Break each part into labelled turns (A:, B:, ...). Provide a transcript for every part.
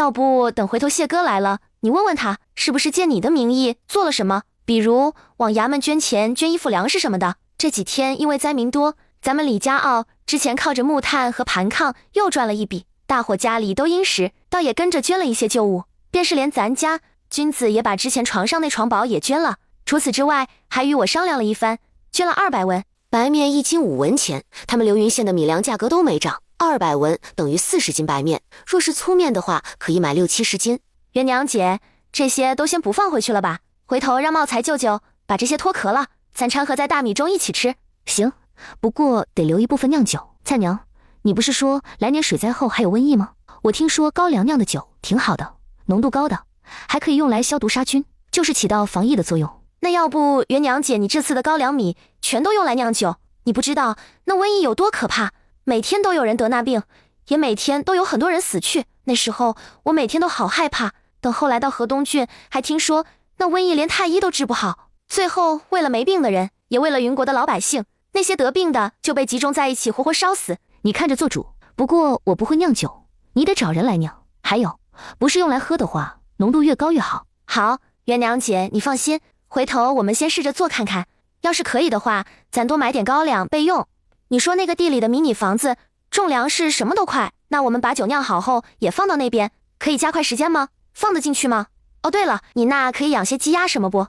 A: 要不等回头谢哥来了，你问问他是不是借你的名义做了什么，比如往衙门捐钱、捐衣服粮食什么的。这几天因为灾民多，咱们李家坳之前靠着木炭和盘炕又赚了一笔，大伙家里都殷实，倒也跟着捐了一些旧物。便是连咱家君子也把之前床上那床宝也捐了。除此之外，还与我商量了一番，捐了200文。
B: 白面1斤5文钱，他们流云县的米粮价格都没涨，200文等于40斤白面，若是粗面的话，可以买60-70斤。
A: 元娘姐，这些都先不放回去了吧？回头让茂才舅舅把这些脱壳了，咱掺和在大米中一起吃。
C: 行，不过得留一部分酿酒。菜娘，你不是说来年水灾后还有瘟疫吗？我听说高粱酿的酒挺好的，浓度高的，还可以用来消毒杀菌，就是起到防疫的作用。
A: 那要不元娘姐，你这次的高粱米全都用来酿酒？你不知道那瘟疫有多可怕，每天都有人得那病，也每天都有很多人死去。那时候我每天都好害怕，等后来到河东郡，还听说那瘟疫连太医都治不好，最后为了没病的人，也为了云国的老百姓，那些得病的就被集中在一起活活烧死。
C: 你看着做主。不过我不会酿酒，你得找人来酿。还有，不是用来喝的话，浓度越高越好。
A: 好，元娘姐你放心，回头我们先试着做看看，要是可以的话，咱多买点高粱备用。你说那个地里的迷你房子种粮食什么都快，那我们把酒酿好后也放到那边，可以加快时间吗？放得进去吗？哦对了，你那可以养些鸡鸭什么不？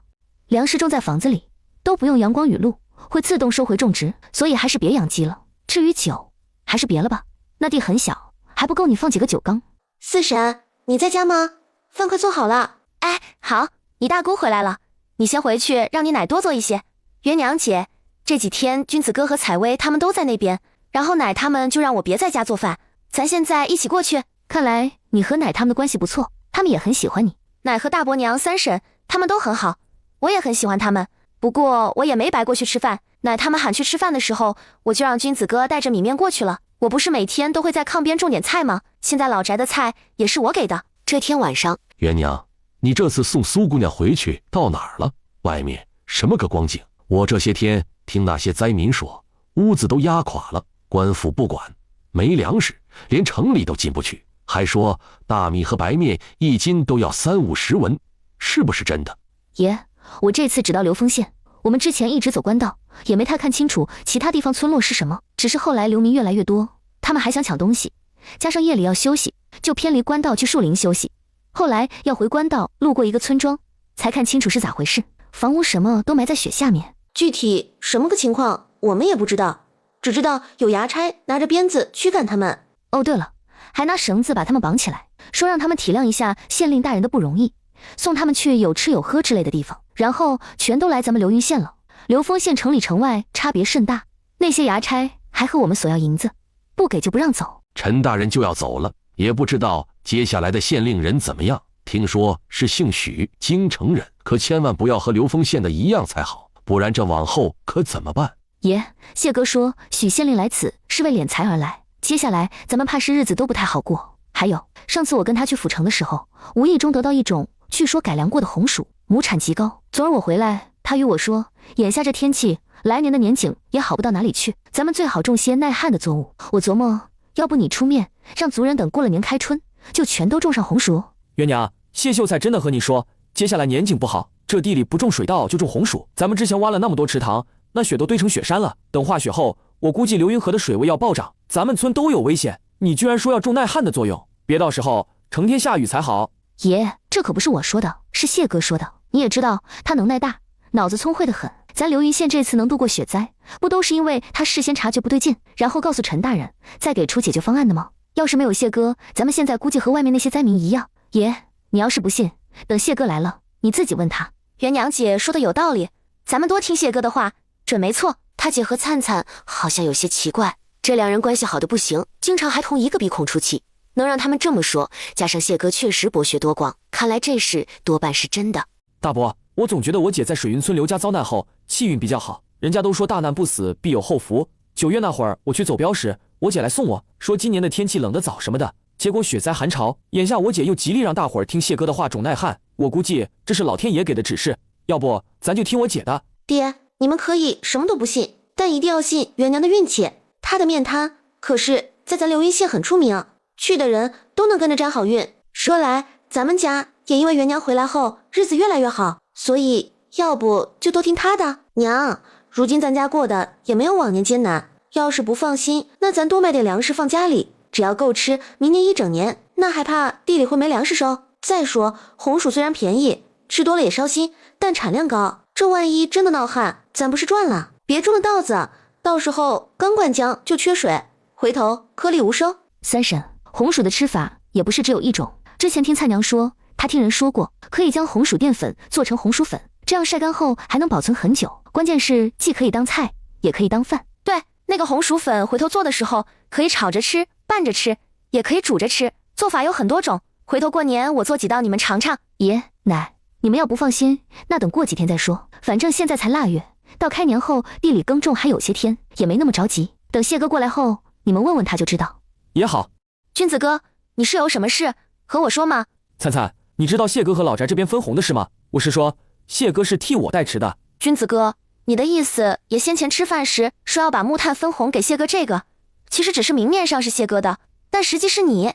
C: 粮食种在房子里都不用阳光雨露，会自动收回种植，所以还是别养鸡了。至于酒，还是别了吧，那地很小，还不够你放几个酒缸。
B: 四婶，你在家吗？饭快做好了。
A: 哎，好，你大姑回来了，你先回去让你奶多做一些。元娘姐，这几天君子哥和采薇他们都在那边，然后奶他们就让我别在家做饭，咱现在一起过去。
C: 看来你和奶他们的关系不错，他们也很喜欢你。
A: 奶和大伯娘、三婶他们都很好，我也很喜欢他们。不过我也没白过去吃饭，奶他们喊去吃饭的时候，我就让君子哥带着米面过去了。我不是每天都会在炕边种点菜吗？现在老宅的菜也是我给的。
B: 这天晚上，
D: 元娘，你这次送苏姑娘回去到哪儿了？外面什么个光景？我这些天听那些灾民说，屋子都压垮了，官府不管，没粮食，连城里都进不去，还说大米和白面1斤都要30-50文，是不是真的？
C: 爷，我这次只到流丰县，我们之前一直走官道，也没太看清楚其他地方村落是什么，只是后来流民越来越多，他们还想抢东西，加上夜里要休息，就偏离官道去树林休息。后来要回官道，路过一个村庄，才看清楚是咋回事，房屋什么都埋在雪下面。
B: 具体什么个情况我们也不知道，只知道有衙差拿着鞭子驱赶他们。
C: 哦对了，还拿绳子把他们绑起来，说让他们体谅一下县令大人的不容易，送他们去有吃有喝之类的地方，然后全都来咱们流云县了。流丰县城里城外差别甚大，那些衙差还和我们索要银子，不给就不让走。
D: 陈大人就要走了，也不知道接下来的县令人怎么样，听说是姓许，京城人，可千万不要和流丰县的一样才好，不然这往后可怎么办？
C: 爷，谢哥说许县令来此是为敛财而来，接下来咱们怕是日子都不太好过。还有上次我跟他去府城的时候，无意中得到一种据说改良过的红薯，亩产极高。昨儿我回来，他与我说眼下这天气，来年的年景也好不到哪里去，咱们最好种些耐旱的作物。我琢磨要不你出面，让族人等过了年开春就全都种上红薯。
E: 元娘，谢秀才真的和你说，接下来年景不好，这地里不种水稻就种红薯。咱们之前挖了那么多池塘，那雪都堆成雪山了，等化雪后，我估计流云河的水位要暴涨，咱们村都有危险。你居然说要种耐旱的作用，别到时候成天下雨才好。
C: 爷，这可不是我说的，是谢哥说的。你也知道他能耐大，脑子聪慧得很，咱流云县这次能度过雪灾，不都是因为他事先察觉不对劲，然后告诉陈大人，再给出解决方案的吗？要是没有谢哥，咱们现在估计和外面那些灾民一样。爷，你要是不信，等谢哥来了，你自己问他。
A: 元娘姐说的有道理，咱们多听谢哥的话，准没错。
B: 他姐和灿灿好像有些奇怪，这两人关系好的不行，经常还同一个鼻孔出气，能让他们这么说，加上谢哥确实博学多广，看来这事多半是真的。
E: 大伯，我总觉得我姐在水云村刘家遭难后气运比较好，人家都说大难不死必有后福。9月那会儿我去走镖时，我姐来送我，说今年的天气冷得早什么的，结果雪灾寒潮，眼下我姐又极力让大伙儿听谢哥的话种耐旱，我估计这是老天爷给的指示，要不咱就听我姐的。
B: 爹，你们可以什么都不信，但一定要信元娘的运气，她的面瘫可是在咱流云县很出名，去的人都能跟着沾好运，
A: 说来，咱们家也因为元娘回来后日子越来越好，所以要不就都听她的。娘，如今咱家过得也没有往年艰难，要是不放心，那咱多买点粮食放家里，只要够吃明年一整年，那还怕地里会没粮食收？再说红薯虽然便宜，吃多了也烧心，但产量高，这万一真的闹旱，咱不是赚了？别种了稻子，到时候刚灌浆就缺水，回头颗粒无收。
C: 三婶，红薯的吃法也不是只有一种，之前听蔡娘说，她听人说过，可以将红薯淀粉做成红薯粉，这样晒干后还能保存很久，关键是既可以当菜，也可以当饭。
A: 对，那个红薯粉回头做的时候，可以炒着吃，拌着吃，也可以煮着吃，做法有很多种。回头过年我做几道你们尝尝。
C: 爷奶，你们要不放心，那等过几天再说，反正现在才腊月，到开年后地里耕种还有些天，也没那么着急，等谢哥过来后，你们问问他就知道。
E: 也好。
A: 君子哥，你是有什么事和我说吗？
E: 灿灿，你知道谢哥和老翟这边分红的事吗？我是说，谢哥是替我代持的。
A: 君子哥，你的意思也先前吃饭时说要把木炭分红给谢哥，这个其实只是明面上是谢哥的，但实际是你。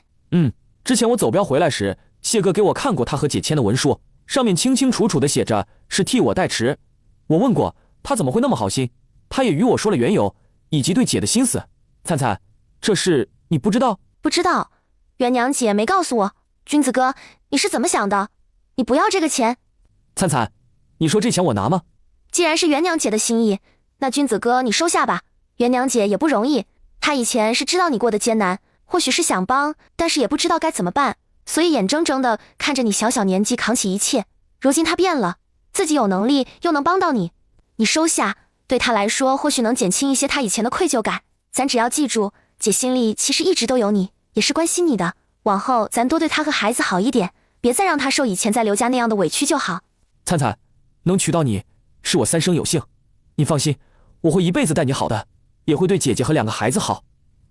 E: 之前我走镖回来时，谢哥给我看过他和姐签的文书，上面清清楚楚的写着是替我代持。我问过他怎么会那么好心，他也与我说了缘由以及对姐的心思。灿灿，这事你不知道？
A: 不知道，元娘姐没告诉我。君子哥，你是怎么想的？你不要这个钱？
E: 灿灿，你说这钱我拿吗？
A: 既然是元娘姐的心意，那君子哥你收下吧。元娘姐也不容易，她以前是知道你过得艰难，或许是想帮，但是也不知道该怎么办，所以眼睁睁的看着你小小年纪扛起一切。如今她变了，自己有能力又能帮到你，你收下，对她来说或许能减轻一些她以前的愧疚感。咱只要记住，姐心里其实一直都有你，也是关心你的。往后咱多对她和孩子好一点，别再让她受以前在刘家那样的委屈就好。
E: 灿灿，能娶到你是我三生有幸，你放心，我会一辈子待你好的，也会对姐姐和2个孩子好。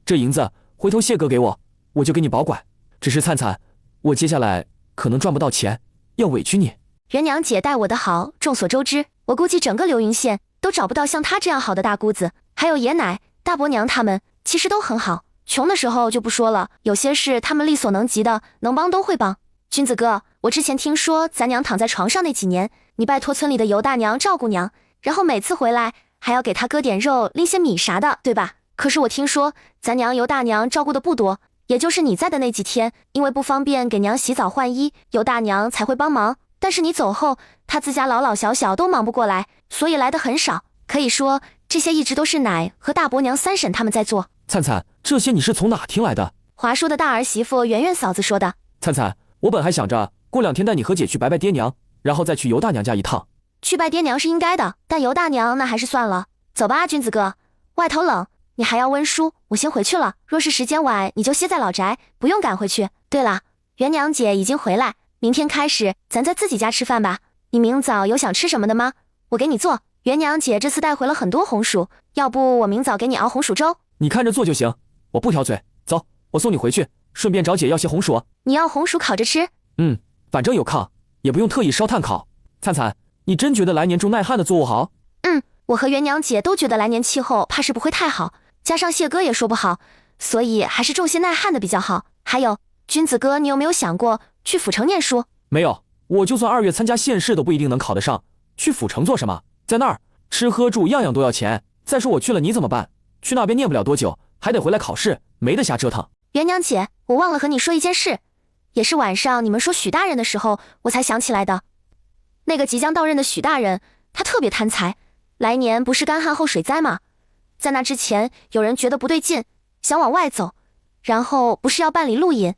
E: 这银子回头谢哥给我，我就给你保管。只是灿灿，我接下来可能赚不到钱，要委屈你。
A: 元娘姐待我的好，众所周知，我估计整个流云县都找不到像她这样好的大姑子，还有爷奶、大伯娘他们其实都很好。穷的时候就不说了，有些事他们力所能及的，能帮都会帮。君子哥，我之前听说咱娘躺在床上那几年，你拜托村里的尤大娘照顾娘，然后每次回来还要给她割点肉、拎些米啥的，对吧？可是我听说咱娘尤大娘照顾的不多，也就是你在的那几天，因为不方便给娘洗澡换衣，尤大娘才会帮忙。但是你走后，她自家老老小小都忙不过来，所以来的很少。可以说这些一直都是奶和大伯娘、三婶他们在做。
E: 灿灿，这些你是从哪听来的？
A: 华叔的大儿媳妇圆圆嫂子说的。
E: 灿灿，我本还想着过2天带你和姐去拜拜爹娘，然后再去尤大娘家一趟。
A: 去拜爹娘是应该的，但尤大娘那还是算了。走吧，君子哥，外头冷，你还要温书，我先回去了。若是时间晚，你就歇在老宅，不用赶回去。对了，元娘姐已经回来，明天开始咱在自己家吃饭吧。你明早有想吃什么的吗？我给你做。元娘姐这次带回了很多红薯，要不我明早给你熬红薯粥。
E: 你看着做就行，我不挑嘴。走，我送你回去，顺便找姐要些红薯。
A: 你要红薯烤着吃？
E: 反正有炕，也不用特意烧炭烤。灿灿，你真觉得来年种耐旱的作物好？
A: 我和元娘姐都觉得来年气候怕是不会太好，加上谢哥也说不好，所以还是种些耐旱的比较好。还有，君子哥，你有没有想过去府城念书？
E: 没有，我就算2月参加县试都不一定能考得上，去府城做什么？在那儿吃喝住样样都要钱。再说我去了你怎么办？去那边念不了多久，还得回来考试，没得瞎折腾。
A: 元娘姐，我忘了和你说一件事，也是晚上你们说许大人的时候我才想起来的。那个即将到任的许大人，他特别贪财，来年不是干旱后水灾吗？在那之前有人觉得不对劲，想往外走，然后不是要办理路引，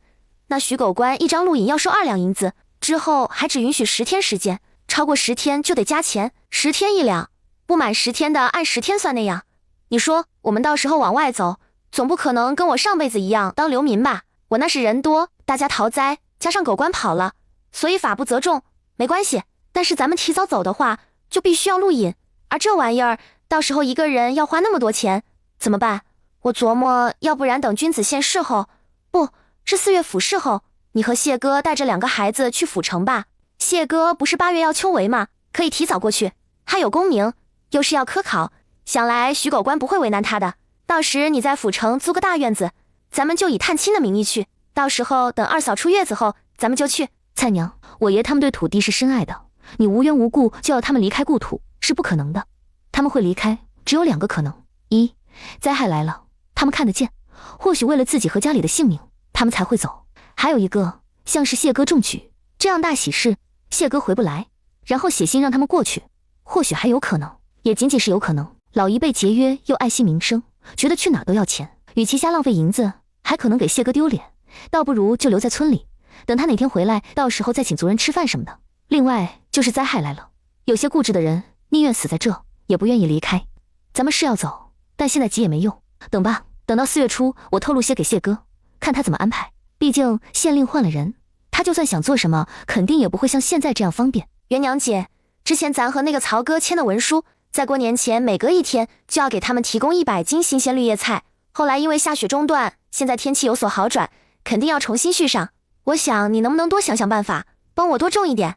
A: 那许狗官一张路引要收2两银子，之后还只允许10天时间，超过10天就得加钱，10天1两，不满10天的按10天算那样。你说我们到时候往外走，总不可能跟我上辈子一样当流民吧？我那是人多，大家逃灾，加上狗官跑了，所以法不责众，没关系。但是咱们提早走的话，就必须要路引，而这玩意儿到时候一个人要花那么多钱，怎么办？我琢磨，要不然等君子县试后，不是4月府试后，你和谢哥带着2个孩子去府城吧。谢哥不是8月要秋闱吗？可以提早过去，还有功名，又是要科考，想来许狗官不会为难他的。到时你在府城租个大院子，咱们就以探亲的名义去，到时候等二嫂出月子后，咱们就去。
C: 蔡娘，我爷他们对土地是深爱的，你无缘无故就要他们离开故土是不可能的。他们会离开，只有2个可能：一，灾害来了，他们看得见，或许为了自己和家里的性命，他们才会走；还有一个，像是谢哥中举这样大喜事，谢哥回不来，然后写信让他们过去。或许还有可能，也仅仅是有可能，老一辈节约又爱惜民生，觉得去哪都要钱，与其瞎浪费银子，还可能给谢哥丢脸，倒不如就留在村里，等他哪天回来，到时候再请族人吃饭什么的。另外就是灾害来了，有些固执的人宁愿死在这，也不愿意离开。咱们是要走，但现在急也没用，等吧，等到4月初，我透露些给谢哥，看他怎么安排。毕竟县令换了人，他就算想做什么，肯定也不会像现在这样方便。
A: 元娘姐，之前咱和那个曹哥签的文书，在过年前每隔1天就要给他们提供100斤新鲜绿叶菜，后来因为下雪中断，现在天气有所好转，肯定要重新续上。我想你能不能多想想办法，帮我多种一点，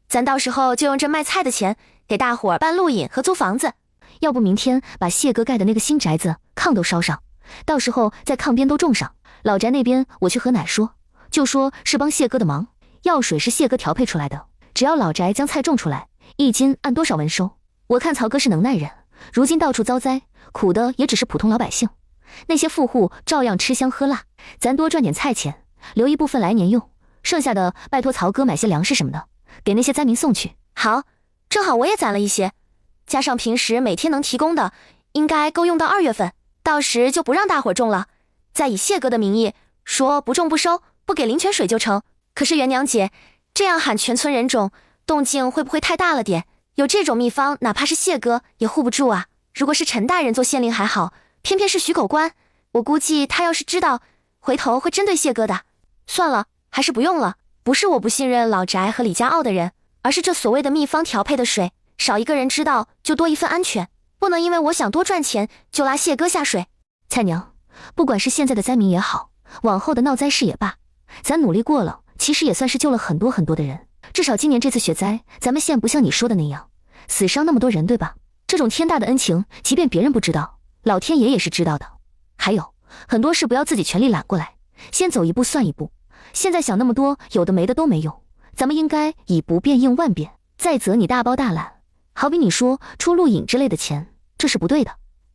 A: 咱到时候就用这卖菜的钱给大伙儿办露营和租房子。
C: 要不明天把谢哥盖的那个新宅子炕都烧上，到时候在炕边都种上。老宅那边我去和奶说，就说是帮谢哥的忙，药水是谢哥调配出来的，只要老宅将菜种出来，1斤按多少文收。我看曹哥是能耐人，如今到处遭灾，苦的也只是普通老百姓，那些富户照样吃香喝辣，咱多赚点菜钱，留一部分来年用，剩下的拜托曹哥买些粮食什么的，给那些灾民送去。
A: 好，正好我也攒了一些，加上平时每天能提供的，应该够用到2月份，到时就不让大伙种了，再以谢哥的名义说不种不收，不给灵泉水就成。可是元娘姐，这样喊全村人种，动静会不会太大了点？有这种秘方，哪怕是谢哥也护不住啊。如果是陈大人做县令还好，偏偏是徐口官，我估计他要是知道，回头会针对谢哥的。算了，还是不用了。不是我不信任老翟和李家傲的人，而是这所谓的秘方调配的水，少一个人知道就多一份安全，不能因为我想多赚钱就拉谢哥下水。
C: 蔡娘，不管是现在的灾民也好，往后的闹灾事也罢，咱努力过了，其实也算是救了很多很多的人。至少今年这次雪灾，咱们县不像你说的那样死伤那么多人，对吧？这种天大的恩情，即便别人不知道，老天爷也是知道的。还有很多事不要自己全力揽过来，先走一步算一步。现在想那么多有的没的都没用，咱们应该以不变应万变。再则你大包大揽，好比你说出录影之类的钱，这是不对的。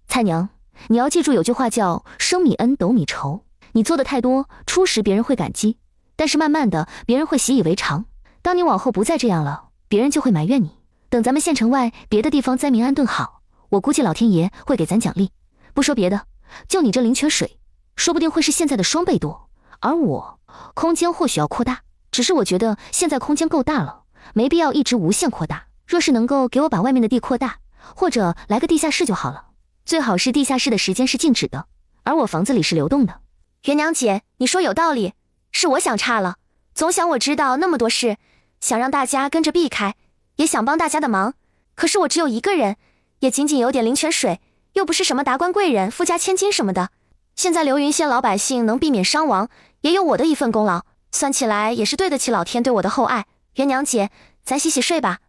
C: 蔡娘，你要记住有句话叫升米恩斗米仇，你做的太多，初时别人会感激，但是慢慢的别人会习以为常。当你往后不再这样了，别人就会埋怨你。等咱们县城外别的地方灾民安顿好，我估计老天爷会给咱奖励。不说别的，就你这灵泉水，说不定会是现在的双倍多。而我，空间或许要扩大，只是我觉得现在空间够大了，没必要一直无限扩大。若是能够给我把外面的地扩大，或者来个地下室就好了。最好是地下室的时间是静止的，而我房子里是流动的。
A: 元娘姐，你说有道理，是我想差了，总想我知道那么多事，想让大家跟着避开，也想帮大家的忙，可是我只有一个人，也仅仅有点灵泉水，又不是什么达官贵人、富家千金什么的。现在流云县老百姓能避免伤亡，也有我的一份功劳，算起来也是对得起老天对我的厚爱。元娘姐，咱洗洗睡吧，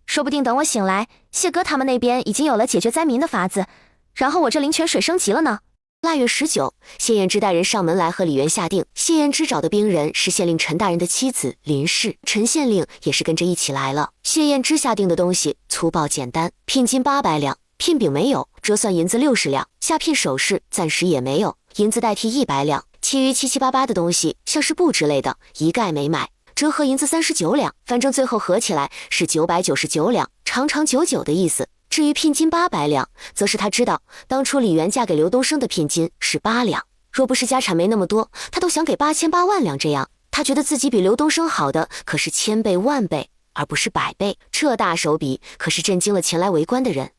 A: 说不定等我醒来，谢哥他们那边已经有了解决灾民的法子，然后我这灵泉水升级了呢。
B: 腊月19，谢彦之带人上门来和李元下定。谢彦之找的兵人是县令陈大人的妻子林氏，陈县令也是跟着一起来了。谢彦之下定的东西粗暴简单，聘金800两，聘饼没有，折算银子60两，下聘首饰暂时也没有，银子代替100两，其余七七八八的东西，像是布之类的，一概没买，折合银子39两，反正最后合起来是999两，长长久久的意思。至于聘金800两，则是他知道当初李元嫁给刘东升的聘金是8两，若不是家产没那么多，他都想给8800万两，这样他觉得自己比刘东升好的可是1000倍万倍，而不是100倍。这大手笔可是震惊了前来围观的人。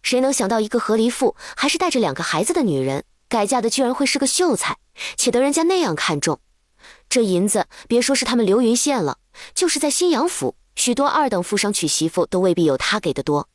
B: 谁能想到一个和离妇，还是带着2个孩子的女人，改嫁的居然会是个秀才，且得人家那样看重。这银子别说是他们流云县了，就是在新阳府，许多2等富商娶媳妇都未必有他给的多。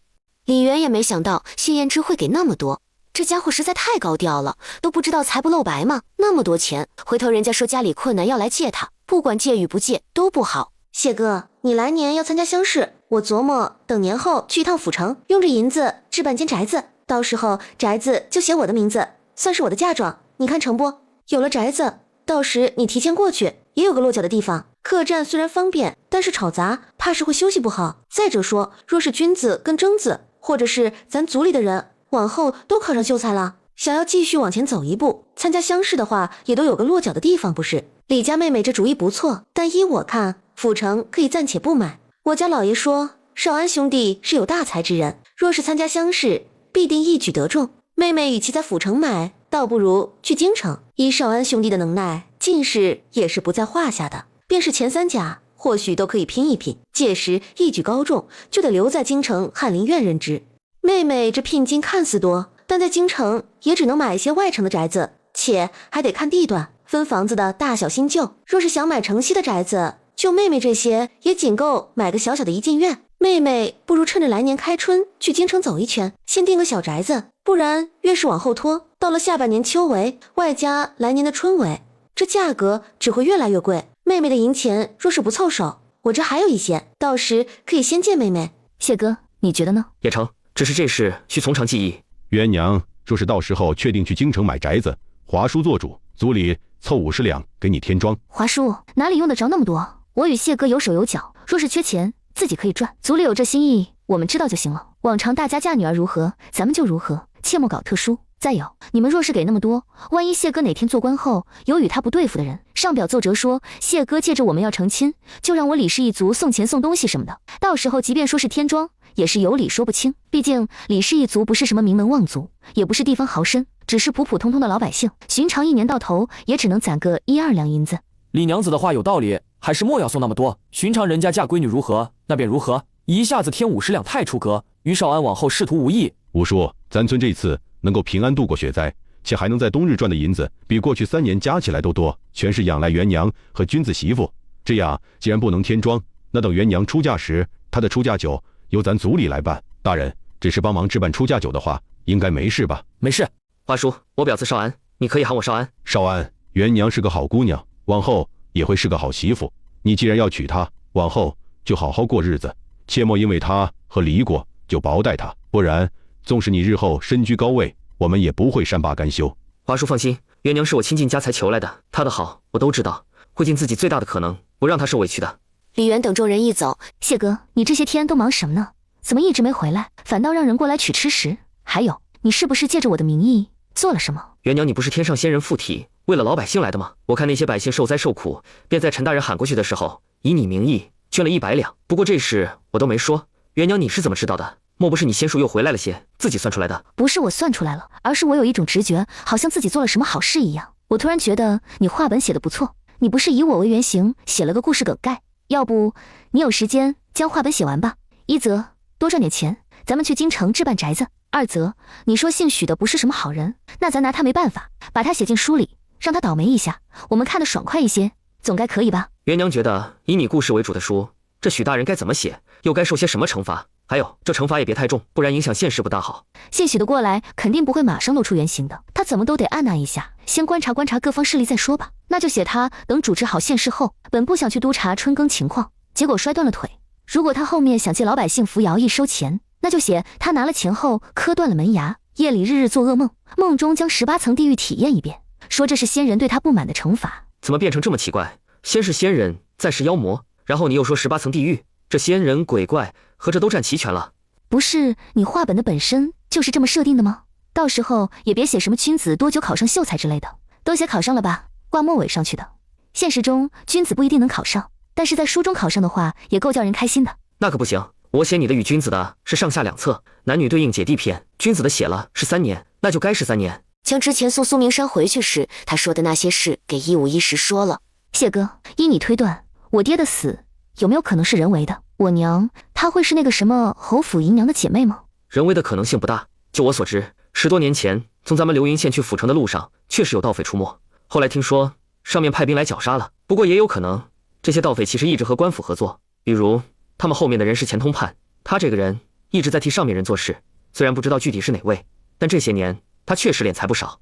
B: 李元也没想到谢彦之会给那么多，这家伙实在太高调了，都不知道财不露白吗？那么多钱，回头人家说家里困难要来借他，不管借与不借都不好。
F: 谢哥，你来年要参加乡试，我琢磨等年后去一趟府城，用这银子置办间宅子，到时候宅子就写我的名字，算是我的嫁妆，你看成不？有了宅子，到时你提前过去也有个落脚的地方。客栈虽然方便，但是吵杂，怕是会休息不好。再者说，若是君子跟征子，或者是咱族里的人，往后都考上秀才了，想要继续往前走一步，参加乡试的话，也都有个落脚的地方，不是？李家妹妹这主意不错，但依我看，府城可以暂且不买。我家老爷说，少安兄弟是有大才之人，若是参加乡试，必定一举得中。妹妹与其在府城买，倒不如去京城。依少安兄弟的能耐，进士也是不在话下的，便是前3甲，或许都可以拼一拼。届时一举高中，就得留在京城翰林院任职。妹妹这聘金看似多，但在京城也只能买一些外城的宅子，且还得看地段，分房子的大小新旧。若是想买城西的宅子，就妹妹这些也仅够买个小小的一进院。妹妹不如趁着来年开春去京城走一圈，先订个小宅子，不然越是往后拖，到了下半年秋闱，外加来年的春闱，这价格只会越来越贵。妹妹的银钱若是不凑手，我这还有一些，到时可以先借妹妹。
C: 谢哥，你觉得呢？
E: 也成，只是这事需从长计议。
G: 元娘，若是到时候确定去京城买宅子，华叔做主，族里凑50两给你添庄。
C: 华叔哪里用得着那么多？我与谢哥有手有脚，若是缺钱，自己可以赚。族里有这心意，我们知道就行了。往常大家嫁女儿如何，咱们就如何，切莫搞特殊。再有，你们若是给那么多，万一谢哥哪天做官后有与他不对付的人，上表奏折说谢哥借着我们要成亲，就让我李氏一族送钱送东西什么的，到时候即便说是添庄，也是有理说不清。毕竟李氏一族不是什么名门望族，也不是地方豪绅，只是普普通通的老百姓，寻常一年到头也只能攒个1-2两银子。
E: 李娘子的话有道理，还是莫要送那么多。寻常人家嫁闺女如何，那便如何，一下子添50两太出格，于少安往后仕途无益。
G: 五叔，咱村这次能够平安度过雪灾，且还能在冬日赚的银子，比过去3年加起来都多，全是仰赖元娘和君子媳妇。这样既然不能添庄，那等元娘出嫁时，她的出嫁酒由咱族里来办。大人，只是帮忙置办出嫁酒的话，应该没事吧？
E: 没事。华叔，我表子少安，你可以喊我少安。
G: 少安，元娘是个好姑娘，往后也会是个好媳妇。你既然要娶她，往后就好好过日子，切莫因为她和离过就薄待她，不然纵使你日后身居高位，我们也不会善罢甘休。
E: 华叔放心，元娘是我倾尽家财求来的，她的好我都知道，会尽自己最大的可能，不让她受委屈的。
B: 李元等众人一走，
C: 谢哥，你这些天都忙什么呢？怎么一直没回来，反倒让人过来取吃食？还有，你是不是借着我的名义做了什么？
E: 元娘，你不是天上仙人附体，为了老百姓来的吗？我看那些百姓受灾受苦，便在陈大人喊过去的时候，以你名义捐了100两。不过这事我都没说，元娘你是怎么知道的？莫不是你仙术又回来了些，自己算出来的？
C: 不是我算出来了，而是我有一种直觉，好像自己做了什么好事一样。我突然觉得你话本写得不错，你不是以我为原型写了个故事梗概？要不你有时间将话本写完吧？一则多赚点钱，咱们去京城置办宅子；二则你说姓许的不是什么好人，那咱拿他没办法，把他写进书里，让他倒霉一下，我们看得爽快一些，总该可以吧？
E: 元娘觉得以你故事为主的书，这许大人该怎么写，又该受些什么惩罚？还有这惩罚也别太重，不然影响现实不大好。
C: 姓许的过来肯定不会马上露出原形的，他怎么都得按捺一下，先观察观察各方势力再说吧。那就写他等主持好县事后，本不想去督察春耕情况，结果摔断了腿。如果他后面想借老百姓扶摇役收钱，那就写他拿了钱后磕断了门牙，夜里日日做噩梦，梦中将18层地狱体验一遍，说这是仙人对他不满的惩罚。
E: 怎么变成这么奇怪？先是仙人，再是妖魔，然后你又说18层地狱，这仙人鬼怪合着都占齐全了。
C: 不是你话本的本身就是这么设定的吗？到时候也别写什么君子多久考上秀才之类的，都写考上了吧，挂末尾上去的。现实中君子不一定能考上，但是在书中考上的话，也够叫人开心的。
E: 那可不行，我写你的与君子的是上下2册，男女对应姐弟篇，君子的写了是3年，那就该是3年。
B: 将之前送苏明山回去时他说的那些事给一五一十说了。
C: 谢哥，依你推断，我爹的死有没有可能是人为的？我娘她会是那个什么侯府姨娘的姐妹吗？
E: 人为的可能性不大。就我所知，10多年前从咱们流云县去府城的路上，确实有盗匪出没。后来听说上面派兵来绞杀了，不过也有可能这些盗匪其实一直和官府合作，比如他们后面的人是钱通判，他这个人一直在替上面人做事，虽然不知道具体是哪位，但这些年他确实敛财不少。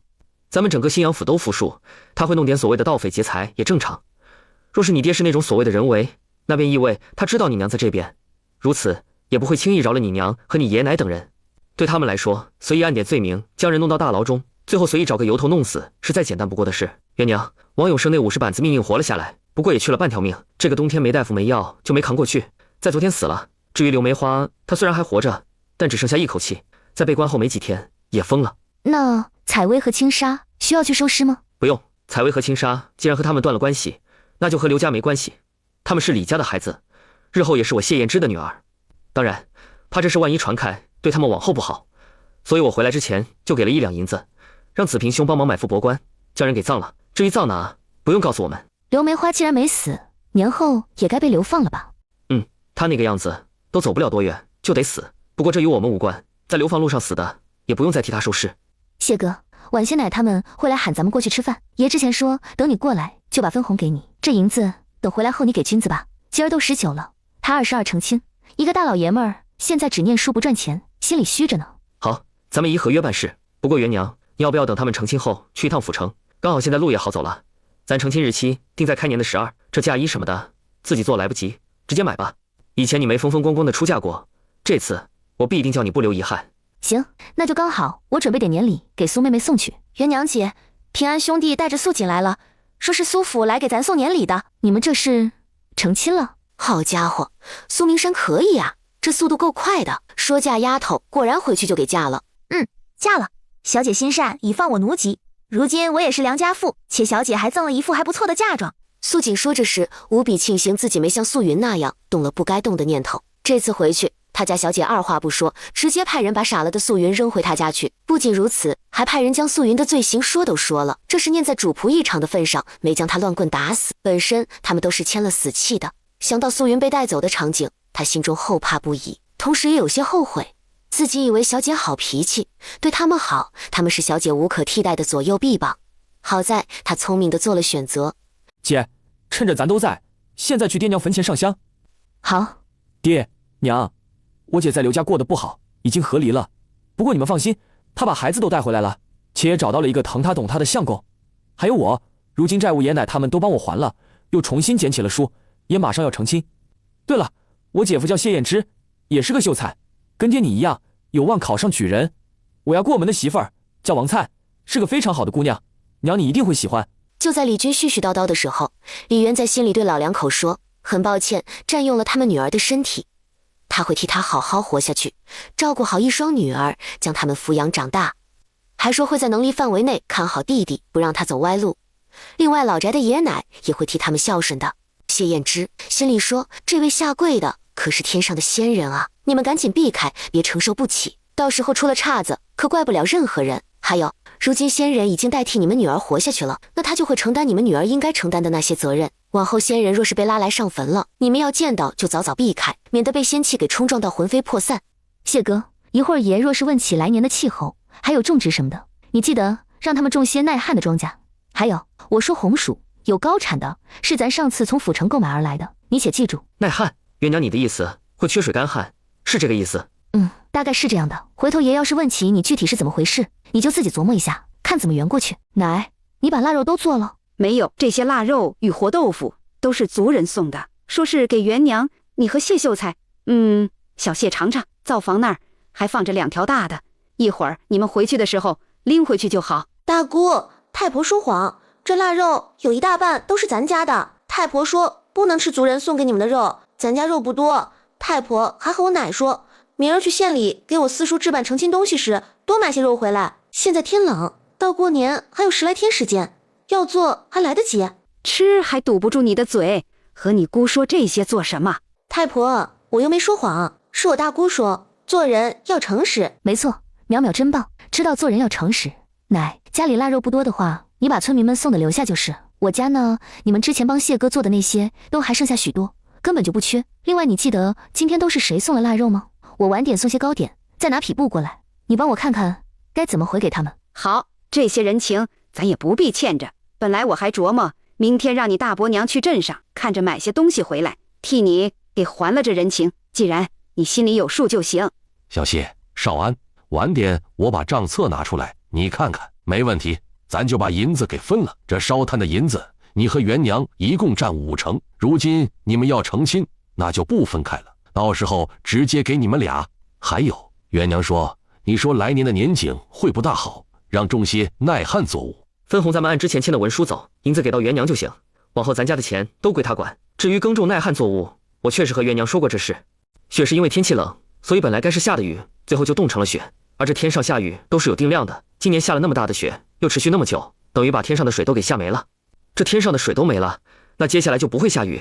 E: 咱们整个新阳府都服输，他会弄点所谓的盗匪劫财也正常。若是你爹是那种所谓的人为，那便意味他知道你娘在这边，如此也不会轻易饶了你娘和你爷奶等人。对他们来说，随意按点罪名将人弄到大牢中，最后随意找个由头弄死，是再简单不过的事。元娘，王永生那50板子命硬活了下来，不过也去了半条命。这个冬天没大夫没药，就没扛过去，在昨天死了。至于刘梅花，她虽然还活着，但只剩下一口气，在被关后没几天也疯了。
C: 那采薇和青纱需要去收尸吗？
E: 不用，采薇和青纱既然和他们断了关系，那就和刘家没关系。他们是李家的孩子，日后也是我谢燕之的女儿。当然，怕这事万一传开，对他们往后不好，所以我回来之前就给了1两银子，让子平兄帮忙买副帛棺，将人给葬了。至于葬哪，不用告诉我们。
C: 刘梅花既然没死，年后也该被流放了吧？
E: 他那个样子都走不了多远就得死，不过这与我们无关，在流放路上死的，也不用再替他收尸。
C: 谢哥，晚些奶他们会来喊咱们过去吃饭，爷之前说等你过来就把分红给你，这银子等回来后你给君子吧。今儿都19了，他22成亲，一个大老爷们儿，现在只念书不赚钱，心里虚着呢。
E: 好，咱们依合约办事。不过元娘，你要不要等他们成亲后去一趟府城？刚好现在路也好走了，咱成亲日期定在开年的12，这嫁衣什么的自己做来不及，直接买吧。以前你没风风光光的出嫁过，这次我必定叫你不留遗憾。
C: 行，那就刚好，我准备点年礼给苏妹妹送去。
A: 元娘姐，平安兄弟带着素锦来了，说是苏府来给咱送年礼的。
C: 你们这是成亲了？
B: 好家伙，苏明山可以啊，这速度够快的。说嫁丫头，果然回去就给嫁了。
A: 嫁了，小姐心善，已放我奴籍。如今我也是良家妇，且小姐还赠了一副还不错的嫁妆。
B: 素锦说着时，无比庆幸自己没像素云那样动了不该动的念头。这次回去，他家小姐二话不说，直接派人把傻了的素云扔回他家去。不仅如此，还派人将素云的罪行说都说了，这是念在主仆一场的份上，没将他乱棍打死。本身他们都是签了死契的，想到素云被带走的场景，他心中后怕不已，同时也有些后悔。自己以为小姐好脾气，对他们好，他们是小姐无可替代的左右臂膀。好在他聪明地做了选择。
E: 姐，趁着咱都在，现在去爹娘坟前上香。
C: 好。
E: 爹娘，我姐在刘家过得不好，已经和离了。不过你们放心，她把孩子都带回来了，且也找到了一个疼她懂她的相公。还有我，如今债务爷奶他们都帮我还了，又重新捡起了书，也马上要成亲。对了，我姐夫叫谢燕之，也是个秀才，跟爹你一样，有望考上举人。我要过门的媳妇儿叫王灿，是个非常好的姑娘，娘你一定会喜欢。
B: 就在李军絮絮叨叨的时候，李渊在心里对老两口说，很抱歉占用了他们女儿的身体，他会替她好好活下去，照顾好一双女儿，将他们抚养长大，还说会在能力范围内看好弟弟，不让他走歪路。另外老宅的爷奶也会替他们孝顺的。谢燕之心里说，这位下跪的可是天上的仙人啊，你们赶紧避开，别承受不起，到时候出了岔子可怪不了任何人。还有，如今仙人已经代替你们女儿活下去了，那他就会承担你们女儿应该承担的那些责任。往后仙人若是被拉来上坟了，你们要见到就早早避开，免得被仙气给冲撞到魂飞魄散。
C: 谢哥，一会儿爷若是问起来年的气候还有种植什么的，你记得让他们种些耐旱的庄稼。还有，我说红薯有高产的，是咱上次从府城购买而来的，你且记住。
E: 耐旱，元娘你的意思会缺水干旱，是这个意思？
C: 大概是这样的。回头爷要是问起你具体是怎么回事，你就自己琢磨一下，看怎么圆过去。奶，你把腊肉都做了？
H: 没有，这些腊肉与活豆腐都是族人送的，说是给元娘你和谢秀才。小谢尝尝，灶房那儿还放着2条大的，一会儿你们回去的时候拎回去就好。
F: 大姑，太婆说谎，这腊肉有一大半都是咱家的。太婆说不能吃族人送给你们的肉，咱家肉不多。太婆还和我奶说，明儿去县里给我四叔置办成亲东西时，多买些肉回来。现在天冷，到过年还有10来天时间，要做还来得及。
H: 吃还堵不住你的嘴，和你姑说这些做什么？
F: 太婆，我又没说谎，是我大姑说，做人要诚实。
C: 没错，淼淼真棒，知道做人要诚实。奶，家里腊肉不多的话，你把村民们送的留下就是。我家呢，你们之前帮谢哥做的那些都还剩下许多，根本就不缺。另外，你记得今天都是谁送了腊肉吗？我晚点送些糕点，再拿匹布过来，你帮我看看该怎么回给他们。
H: 好，这些人情咱也不必欠着。本来我还琢磨明天让你大伯娘去镇上看着买些东西回来，替你给还了这人情。既然你心里有数就行。
D: 小谢、少安，晚点我把账册拿出来，你看看。没问题，咱就把银子给分了。这烧炭的银子，你和元娘一共占5成。如今你们要成亲，那就不分开了，到时候直接给你们俩。还有，元娘说，你说来年的年景会不大好，让种些耐旱作物。
E: 分红咱们按之前签的文书走，银子给到元娘就行。
I: 往后咱家的钱都归他管。至于耕种耐旱作物，我确实和元娘说过这事。雪是因为天气冷，所以本来该是下的雨，最后就冻成了雪。而这天上下雨都是有定量的，今年下了那么大的雪，又持续那么久，等于把天上的水都给下没了。这天上的水都没了，那接下来就不会下雨，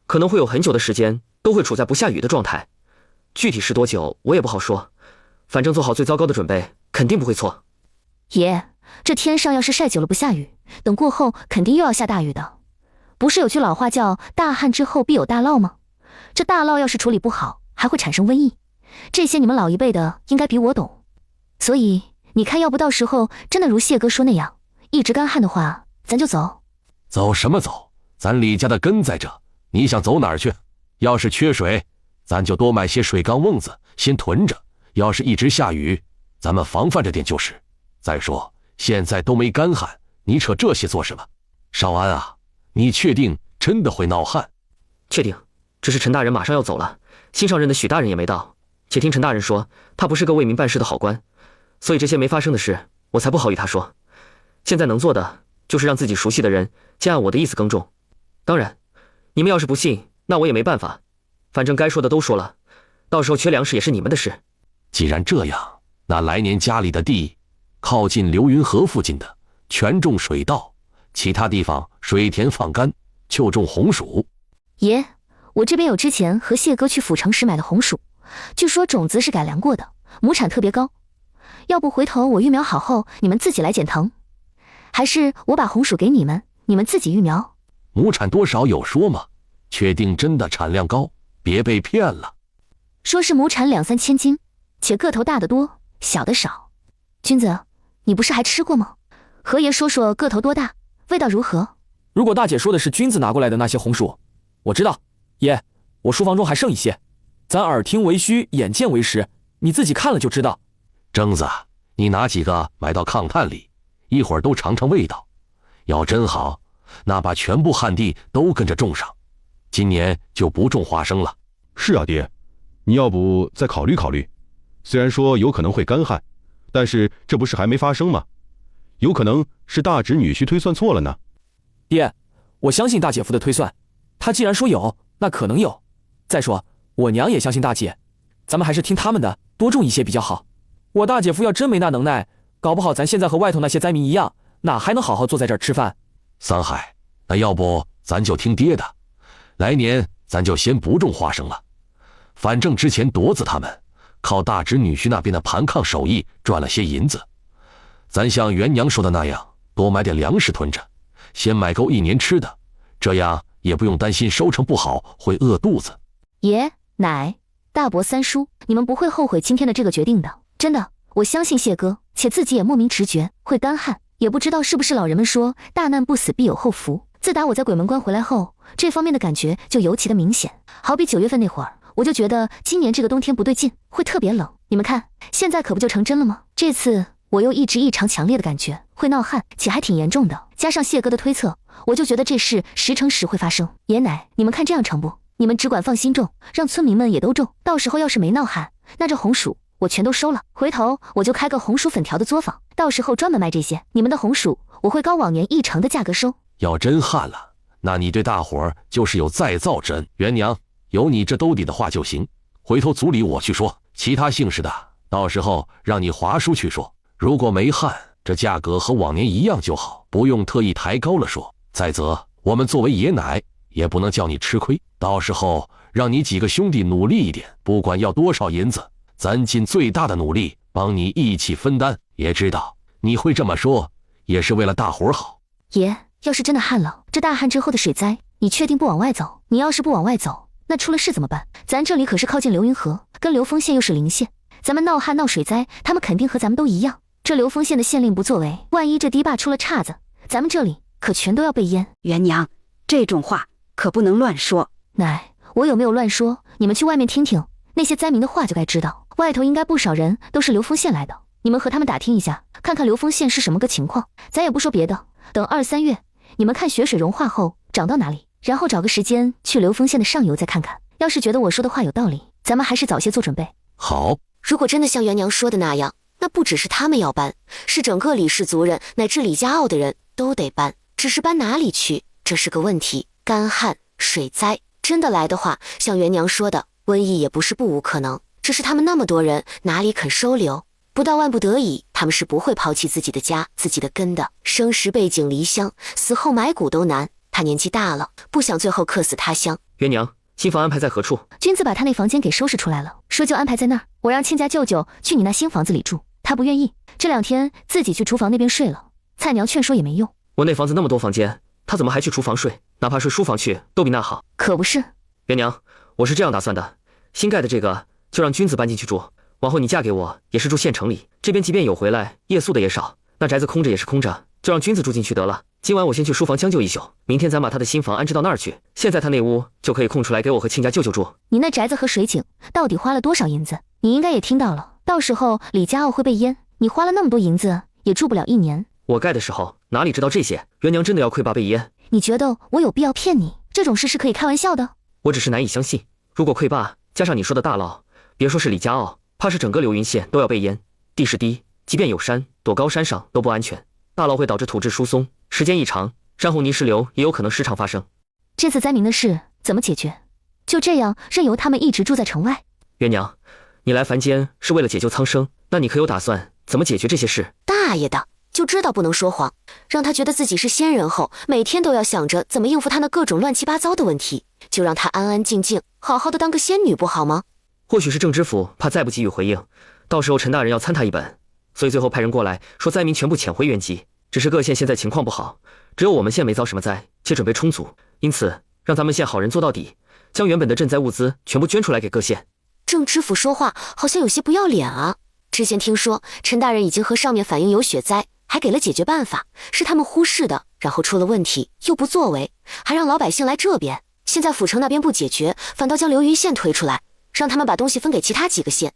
I: 可能会有很久的时间都会处在不下雨的状态。具体是多久我也不好说，反正做好最糟糕的准备，肯定不会错。
C: 爷，这天上要是晒久了不下雨，等过后肯定又要下大雨的。不是有句老话叫大旱之后必有大涝吗？这大涝要是处理不好，还会产生瘟疫。这些你们老一辈的应该比我懂。所以你看，要不到时候真的如谢哥说那样，一直干旱的话，咱就走。
D: 走什么走？咱李家的根在这，你想走哪儿去？要是缺水，咱就多买些水缸瓮子，先囤着。要是一直下雨，咱们防范着点就是。再说现在都没干旱，你扯这些做什么？少安啊，你确定真的会闹旱？
I: 确定，只是陈大人马上要走了，新上任的许大人也没到。且听陈大人说，他不是个为民办事的好官，所以这些没发生的事，我才不好与他说。现在能做的就是让自己熟悉的人先按我的意思耕种。当然，你们要是不信，那我也没办法。反正该说的都说了，到时候缺粮食也是你们的事。
D: 既然这样，那来年家里的地，靠近流云河附近的全种水稻，其他地方水田放干，就种红薯。
C: 爷，我这边有之前和谢哥去府城时买的红薯，据说种子是改良过的，亩产特别高。要不回头我育苗好后，你们自己来捡藤，还是我把红薯给你们，你们自己育苗？
D: 亩产多少有说吗？确定真的产量高，别被骗了。
C: 说是亩产2-3千斤，且个头大的多，小的少。君子，你不是还吃过吗？和爷说说个头多大，味道如何？
E: 如果大姐说的是君子拿过来的那些红薯，我知道。爷，我书房中还剩一些，咱耳听为虚，眼见为实，你自己看了就知道。
D: 征子，你拿几个埋到炕炭里，一会儿都尝尝味道。要真好，那把全部旱地都跟着种上，今年就不种花生了。
G: 是啊，爹，你要不再考虑考虑？虽然说有可能会干旱，但是这不是还没发生吗？有可能是大侄女婿推算错了呢。
E: 爹，我相信大姐夫的推算，他既然说有，那可能有。再说我娘也相信大姐，咱们还是听他们的，多种一些比较好。我大姐夫要真没那能耐，搞不好咱现在和外头那些灾民一样，哪还能好好坐在这儿吃饭？
D: 三海，那要不咱就听爹的，来年咱就先不种花生了。反正之前铎子他们靠大侄女婿那边的盘炕手艺赚了些银子，咱像元娘说的那样，多买点粮食囤着，先买够1年吃的，这样也不用担心收成不好会饿肚子。
C: 爷、奶、大伯、三叔，你们不会后悔今天的这个决定的，真的，我相信谢哥，且自己也莫名直觉会干旱。也不知道是不是老人们说大难不死必有后福，自打我在鬼门关回来后，这方面的感觉就尤其的明显。好比9月份那会儿，我就觉得今年这个冬天不对劲，会特别冷。你们看，现在可不就成真了吗？这次我又一直异常强烈的感觉会闹旱，且还挺严重的，加上谢哥的推测，我就觉得这事10成10会发生。爷奶，你们看这样成不？你们只管放心种，让村民们也都种，到时候要是没闹旱，那这红薯我全都收了，回头我就开个红薯粉条的作坊，到时候专门卖这些。你们的红薯我会高往年1成的价格收。
D: 要真旱了，那你对大伙儿就是有再造之恩。元娘，有你这兜底的话就行，回头族里我去说，其他姓氏的到时候让你华叔去说。如果没旱，这价格和往年一样就好，不用特意抬高了说。再则我们作为爷奶，也不能叫你吃亏，到时候让你几个兄弟努力一点，不管要多少银子，咱尽最大的努力帮你一起分担。也知道你会这么说，也是为了大伙儿好。
C: 爷，要是真的旱了，这大旱之后的水灾，你确定不往外走？你要是不往外走，那出了事怎么办？咱这里可是靠近流云河，跟流丰县又是邻县，咱们闹旱闹水灾，他们肯定和咱们都一样。这流丰县的县令不作为，万一这堤坝出了岔子，咱们这里可全都要被淹。
H: 元娘，这种话可不能乱说。
C: 奶，我有没有乱说？你们去外面听听那些灾民的话就该知道，外头应该不少人都是流丰县来的，你们和他们打听一下，看看流丰县是什么个情况。咱也不说别的，等2、3月，你们看雪水融化后涨到哪里，然后找个时间去流丰县的上游再看看。要是觉得我说的话有道理，咱们还是早些做准备。
D: 好，
B: 如果真的像元娘说的那样，那不只是他们要搬，是整个李氏族人乃至李家傲的人都得搬。只是搬哪里去，这是个问题。干旱、水灾真的来的话，像元娘说的，瘟疫也不是不无可能。只是他们那么多人，哪里肯收留？不到万不得已，他们是不会抛弃自己的家、自己的根的。生时背井离乡，死后埋骨都难。他年纪大了，不想最后客死他乡。
I: 元娘，新房安排在何处？
C: 君子把他那房间给收拾出来了，说就安排在那儿。我让亲家舅舅去你那新房子里住，他不愿意，这2天自己去厨房那边睡了。菜娘劝说也没用。
I: 我那房子那么多房间，他怎么还去厨房睡？哪怕睡书房去，都比那好。
C: 可不是。
I: 元娘，我是这样打算的，新盖的这个就让君子搬进去住，往后你嫁给我也是住县城里，这边即便有回来夜宿的也少，那宅子空着也是空着，就让君子住进去得了。今晚我先去书房将就一宿，明天咱把他的新房安置到那儿去。现在他那屋就可以空出来给我和亲家舅舅住。
C: 你那宅子和水井到底花了多少银子？你应该也听到了，到时候李家傲会被淹，你花了那么多银子也住不了1年。
I: 我盖的时候哪里知道这些？元娘真的要溃坝被淹？
C: 你觉得我有必要骗你？这种事是可以开玩笑的。
I: 我只是难以相信，如果溃坝加上你说的大涝，别说是李家傲，怕是整个流云县都要被淹。地势低，即便有山，躲高山上都不安全。大涝会导致土质疏松，时间一长，山洪泥石流也有可能时常发生。
C: 这次灾民的事怎么解决？就这样任由他们一直住在城外？
I: 元娘，你来凡间是为了解救苍生，那你可有打算怎么解决这些事？
B: 大爷的，就知道不能说谎，让他觉得自己是仙人后，每天都要想着怎么应付他那各种乱七八糟的问题，就让他安安静静好好的当个仙女不好吗？
I: 或许是郑知府怕再不给予回应，到时候陈大人要参他一本，所以最后派人过来说灾民全部遣回原籍。只是各县现在情况不好，只有我们县没遭什么灾，且准备充足，因此让咱们县好人做到底，将原本的赈灾物资全部捐出来给各县。
B: 郑知府说话好像有些不要脸啊！之前听说陈大人已经和上面反映有雪灾，还给了解决办法，是他们忽视的，然后出了问题又不作为，还让老百姓来这边。现在府城那边不解决，反倒将流云县推出来，让他们把东西分给其他几个县。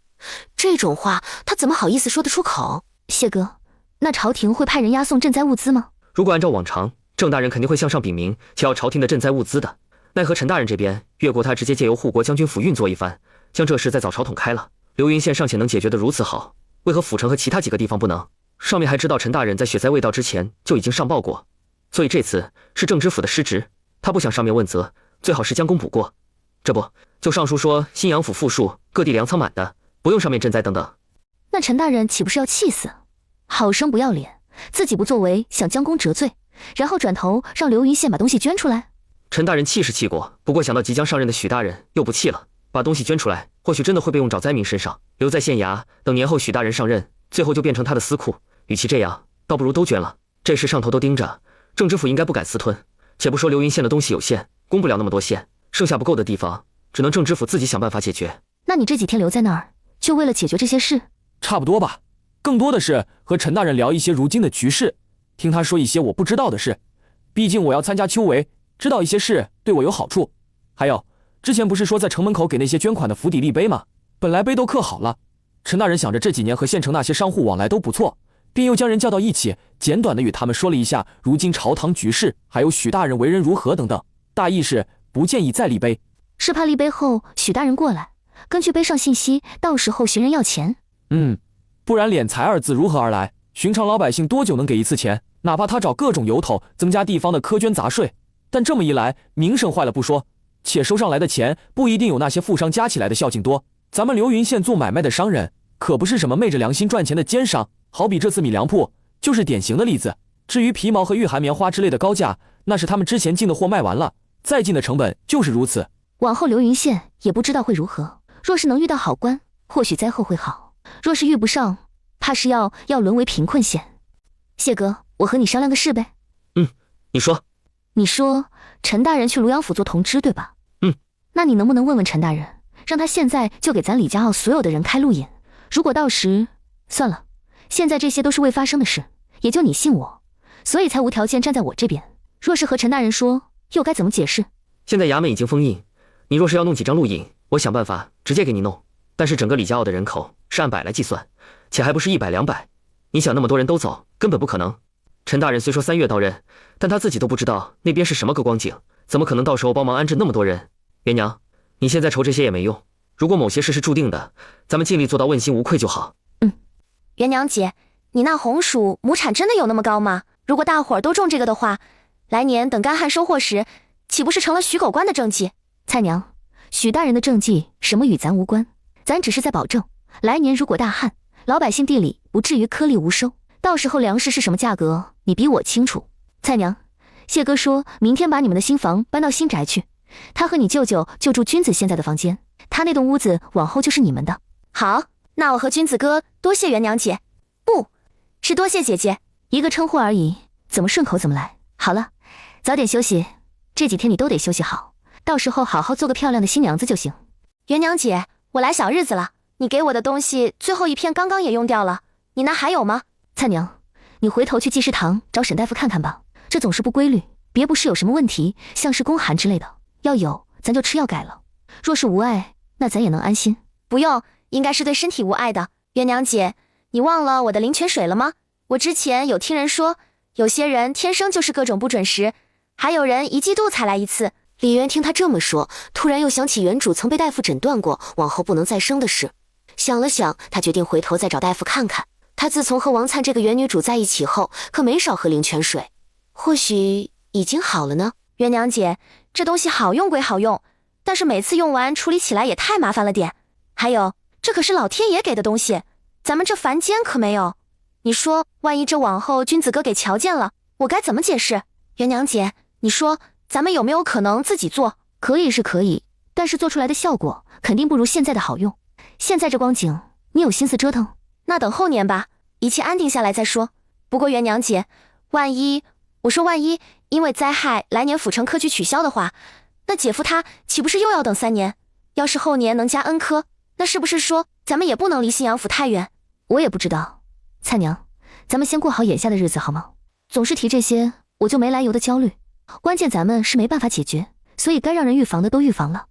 B: 这种话他怎么好意思说得出口？
C: 谢哥，那朝廷会派人押送赈灾物资吗？
I: 如果按照往常，郑大人肯定会向上禀明，且要朝廷的赈灾物资的。奈何陈大人这边越过他，直接借由护国将军府运作一番，将这事再早朝统开了。流云县尚且能解决得如此好，为何府城和其他几个地方不能？上面还知道陈大人在雪灾未到之前就已经上报过，所以这次是郑知府的失职，他不想上面问责，最好是将功补过。这不就上书说新阳府富庶，各地粮仓满的，不用上面赈灾等等。
C: 那陈大人岂不是要气死？好生不要脸，自己不作为，想将功折罪，然后转头让流云县把东西捐出来。
I: 陈大人气是气过，不过想到即将上任的许大人又不气了，把东西捐出来，或许真的会被用找灾民身上，留在县衙，等年后许大人上任，最后就变成他的私库。与其这样，倒不如都捐了。这事上头都盯着，郑知府应该不敢私吞。且不说流云县的东西有限，供不了那么多县，剩下不够的地方，只能郑知府自己想办法解决。
C: 那你这几天留在那儿，就为了解决这些事？
E: 差不多吧，更多的是和陈大人聊一些如今的局势，听他说一些我不知道的事。毕竟我要参加秋闱，知道一些事对我有好处。还有，之前不是说在城门口给那些捐款的府邸立碑吗？本来碑都刻好了，陈大人想着这几年和县城那些商户往来都不错，便又将人叫到一起，简短的与他们说了一下如今朝堂局势，还有许大人为人如何等等，大意是不建议再立碑，
C: 是怕立碑后许大人过来，根据碑上信息，到时候寻人要钱。
E: 不然敛财二字如何而来？寻常老百姓多久能给一次钱？哪怕他找各种由头增加地方的苛捐杂税，但这么一来，名声坏了不说，且收上来的钱不一定有那些富商加起来的孝敬多。咱们流云县做买卖的商人，可不是什么昧着良心赚钱的奸商，好比这次米粮铺就是典型的例子。至于皮毛和御寒棉花之类的高价，那是他们之前进的货卖完了，再进的成本就是如此。
C: 往后流云县也不知道会如何，若是能遇到好官，或许灾后会好；若是遇不上，怕是要沦为贫困县。谢哥，我和你商量个事呗。
I: 你说。
C: 你说陈大人去庐阳府做同知对吧？那你能不能问问陈大人，让他现在就给咱李家傲所有的人开路引？如果到时，算了，现在这些都是未发生的事，也就你信我，所以才无条件站在我这边。若是和陈大人说，又该怎么解释？
I: 现在衙门已经封印，你若是要弄几张路引，我想办法直接给你弄。但是整个李家傲的人口是按百来计算，且还不是100、200，你想那么多人都走，根本不可能。陈大人虽说3月到任，但他自己都不知道那边是什么个光景，怎么可能到时候帮忙安置那么多人？元娘，你现在愁这些也没用，如果某些事是注定的，咱们尽力做到问心无愧就好。
A: 元娘姐，你那红薯亩产真的有那么高吗？如果大伙儿都种这个的话，来年等干旱收获时，岂不是成了许狗官的政绩？
C: 蔡娘，许大人的政绩什么与咱无关，咱只是在保证，来年如果大旱，老百姓地里不至于颗粒无收，到时候粮食是什么价格，你比我清楚。蔡娘，谢哥说明天把你们的新房搬到新宅去，他和你舅舅就住君子现在的房间，他那栋屋子往后就是你们的。
A: 好，那我和君子哥多谢元娘姐，不是多谢姐姐，
C: 一个称呼而已，怎么顺口怎么来。好了，早点休息，这几天你都得休息好，到时候好好做个漂亮的新娘子就行。
A: 元娘姐，我来小日子了，你给我的东西最后一片刚刚也用掉了，你那还有吗？
C: 蔡娘，你回头去济世堂找沈大夫看看吧，这总是不规律，别不是有什么问题，像是宫寒之类的，要有咱就吃药改了，若是无碍，那咱也能安心。
A: 不用，应该是对身体无碍的。元娘姐，你忘了我的灵泉水了吗？我之前有听人说，有些人天生就是各种不准时，还有人1季度才来一次。
B: 李渊听他这么说，突然又想起原主曾被大夫诊断过往后不能再生的事，想了想，他决定回头再找大夫看看。他自从和王灿这个原女主在一起后，可没少喝灵泉水，或许已经好了呢。
A: 元娘姐，这东西好用归好用，但是每次用完处理起来也太麻烦了点。还有，这可是老天爷给的东西，咱们这凡间可没有。你说，万一这往后君子哥给瞧见了，我该怎么解释？元娘姐，你说咱们有没有可能自己做？
C: 可以是可以，但是做出来的效果肯定不如现在的好用。现在这光景，你有心思折腾？
A: 那等后年吧，一切安定下来再说。不过元娘姐，万一因为灾害来年府城科举取消的话，那姐夫他岂不是又要等3年？要是后年能加恩科，那是不是说咱们也不能离信阳府太远？
C: 我也不知道。蔡娘，咱们先过好眼下的日子好吗？总是提这些，我就没来由的焦虑。关键咱们是没办法解决，所以该让人预防的都预防了，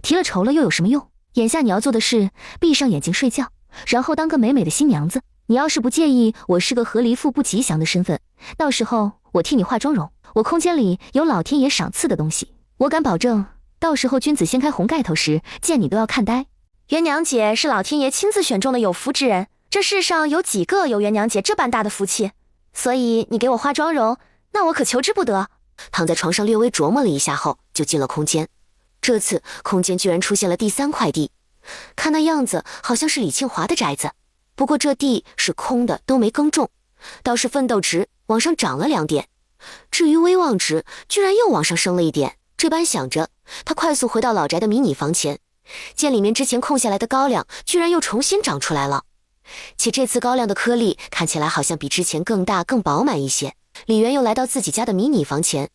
C: 提了愁了又有什么用？眼下你要做的是闭上眼睛睡觉，然后当个美美的新娘子。你要是不介意我是个和离妇不吉祥的身份，到时候我替你化妆容，我空间里有老天爷赏赐的东西，我敢保证，到时候君子掀开红盖头时，见你都要看呆。
A: 元娘姐是老天爷亲自选中的有福之人，这世上有几个有元娘姐这般大的福气？所以你给我化妆容，那我可求之不得。
B: 躺在床上略微琢磨了一下后，就进了空间。这次空间居然出现了第3块地，看那样子好像是李庆华的宅子，不过这地是空的，都没耕种，倒是奋斗值往上涨了2点，至于威望值居然又往上升了1点。这般想着，他快速回到老宅的迷你房前，见里面之前空下来的高粱居然又重新长出来了，且这次高粱的颗粒看起来好像比之前更大更饱满一些。李渊又来到自己家的迷你房前，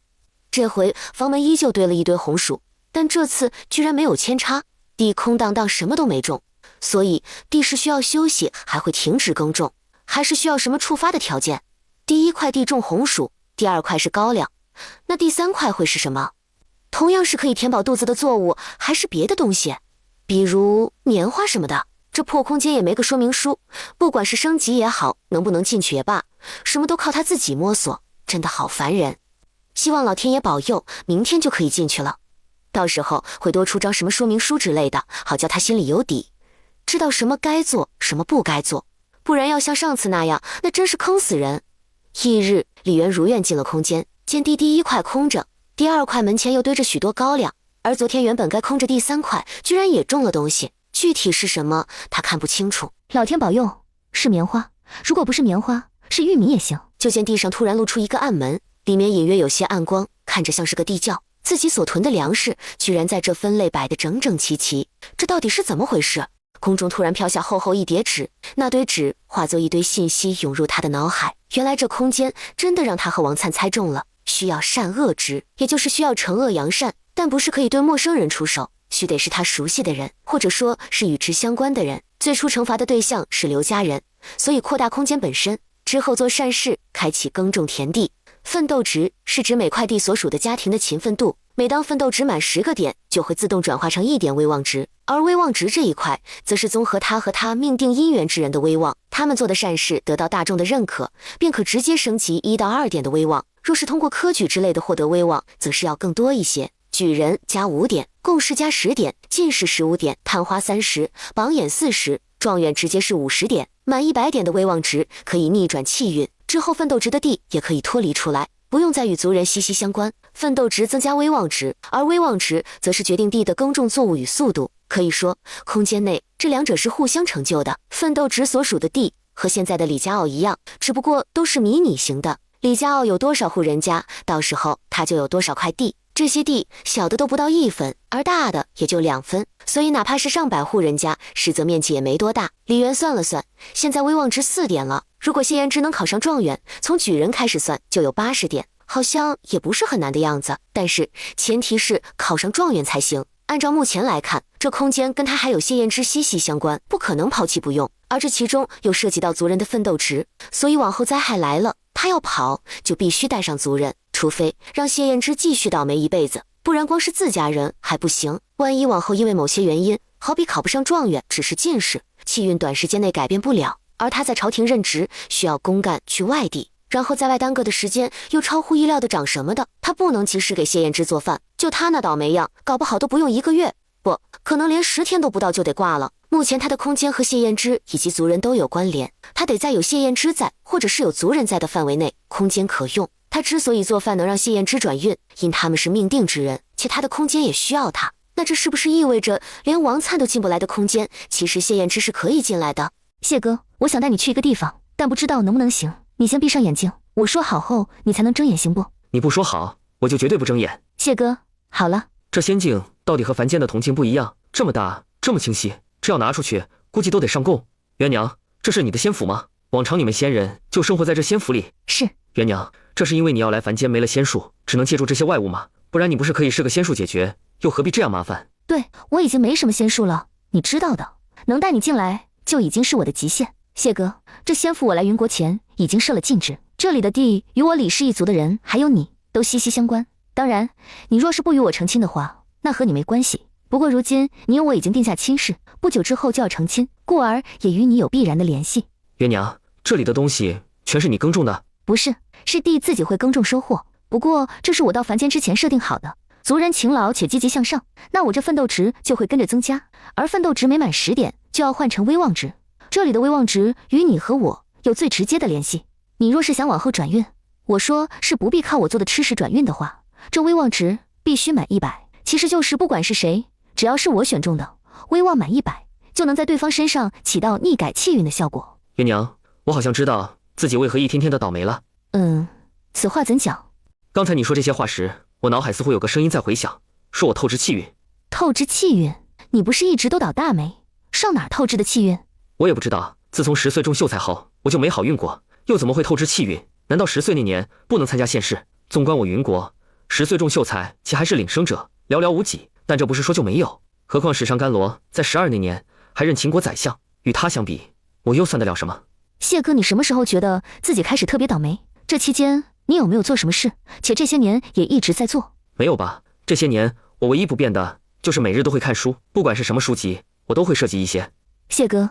B: 这回房门依旧堆了一堆红薯，但这次居然没有扦插，地空荡荡，什么都没种，所以地是需要休息还会停止耕种，还是需要什么触发的条件？第1块地种红薯，第2块是高粱，那第3块会是什么？同样是可以填饱肚子的作物，还是别的东西？比如棉花什么的。这破空间也没个说明书，不管是升级也好，能不能进去也罢，什么都靠他自己摸索，真的好烦人。希望老天爷保佑，明天就可以进去了。到时候会多出张什么说明书之类的，好叫他心里有底，知道什么该做，什么不该做，不然要像上次那样，那真是坑死人。翌日，李渊如愿进了空间，见地第1块空着，第2块门前又堆着许多高粱，而昨天原本该空着第3块，居然也种了东西。具体是什么，他看不清楚。
C: 老天保佑，是棉花。如果不是棉花，是玉米也行。
B: 就见地上突然露出一个暗门，里面隐约有些暗光，看着像是个地窖。自己所囤的粮食，居然在这分类摆得整整齐齐，这到底是怎么回事？空中突然飘下厚厚一叠纸，那堆纸化作一堆信息涌入他的脑海。原来这空间真的让他和王灿猜中了，需要善恶值，也就是需要惩恶扬善，但不是可以对陌生人出手，须得是他熟悉的人，或者说是与之相关的人。最初惩罚的对象是刘家人，所以扩大空间本身，之后做善事，开启耕种田地。奋斗值是指每块地所属的家庭的勤奋度，每当奋斗值满10个点，就会自动转化成1点威望值，而威望值这一块，则是综合他和他命定姻缘之人的威望，他们做的善事得到大众的认可，便可直接升级1到2点的威望。若是通过科举之类的获得威望，则是要更多一些。举人加5点，贡士加10点，进士15点，探花30，榜眼40，状元直接是50点。满100点的威望值可以逆转气运，之后奋斗值的地也可以脱离出来，不用再与族人息息相关。奋斗值增加威望值，而威望值则是决定地的耕种作物与速度。可以说，空间内这两者是互相成就的。奋斗值所属的地和现在的李家坳一样，只不过都是迷你型的。李家坳有多少户人家，到时候他就有多少块地。这些地小的都不到1分，而大的也就2分，所以哪怕是上百户人家，实则面积也没多大。李元算了算，现在威望值4点了。如果谢延之能考上状元，从举人开始算就有80点，好像也不是很难的样子。但是前提是考上状元才行。按照目前来看，这空间跟他还有谢延之息息相关，不可能抛弃不用。而这其中又涉及到族人的奋斗值，所以往后灾害来了，他要跑就必须带上族人，除非让谢延之继续倒霉一辈子，不然光是自家人还不行。万一往后因为某些原因，好比考不上状元，只是进士，气运短时间内改变不了，而他在朝廷任职，需要公干去外地，然后在外耽搁的时间又超乎意料的长什么的，他不能及时给谢延之做饭。就他那倒霉样，搞不好都不用1个月，不可能连10天都不到就得挂了。目前他的空间和谢延之以及族人都有关联，他得在有谢延之在或者是有族人在的范围内，空间可用。他之所以做饭能让谢延之转运，因他们是命定之人，且他的空间也需要他。那这是不是意味着连王粲都进不来的空间，其实谢延之是可以进来的？
C: 谢哥，我想带你去一个地方，但不知道能不能行。你先闭上眼睛，我说好后你才能睁眼，行不？
I: 你不说好，我就绝对不睁眼。
C: 谢哥，好了。
I: 这仙境到底和凡间的铜镜不一样，这么大，这么清晰，这要拿出去，估计都得上供。元娘，这是你的仙府吗？往常你们仙人就生活在这仙府里。
C: 是。
I: 元娘，这是因为你要来凡间没了仙术，只能借助这些外物吗？不然你不是可以是个仙术解决，又何必这样麻烦？
C: 对，我已经没什么仙术了，你知道的，能带你进来就已经是我的极限。谢哥，这仙府我来云国前已经设了禁制，这里的地与我李氏一族的人还有你都息息相关。当然，你若是不与我成亲的话，那和你没关系。不过如今你我已经定下亲事，不久之后就要成亲，故而也与你有必然的联系。
I: 元娘，这里的东西全是你耕种的？
C: 不是，是地自己会耕种收获。不过这是我到凡间之前设定好的，族人勤劳且积极向上，那我这奋斗值就会跟着增加，而奋斗值每满10点就要换成威望值。这里的威望值与你和我有最直接的联系。你若是想往后转运，我说是不必靠我做的吃食转运的话，这威望值必须满100，其实就是不管是谁，只要是我选中的，威望满100就能在对方身上起到逆改气运的效果。
I: 元娘，我好像知道自己为何一天天的倒霉了。
C: 此话怎讲？
I: 刚才你说这些话时，我脑海似乎有个声音在回响，说我透支气运。
C: 透支气运？你不是一直都倒大霉，上哪儿透支的气运？
I: 我也不知道，自从10岁中秀才后，我就没好运过，又怎么会透支气运？难道10岁那年不能参加县试？纵观我云国，10岁中秀才其还是领生者寥寥无几，但这不是说就没有。何况史上甘罗在12那年还任秦国宰相，与他相比，我又算得了什么？
C: 谢哥，你什么时候觉得自己开始特别倒霉？这期间你有没有做什么事？且这些年也一直在做。
I: 没有吧，这些年我唯一不变的就是每日都会看书，不管是什么书籍，我都会涉及一些。
C: 谢哥，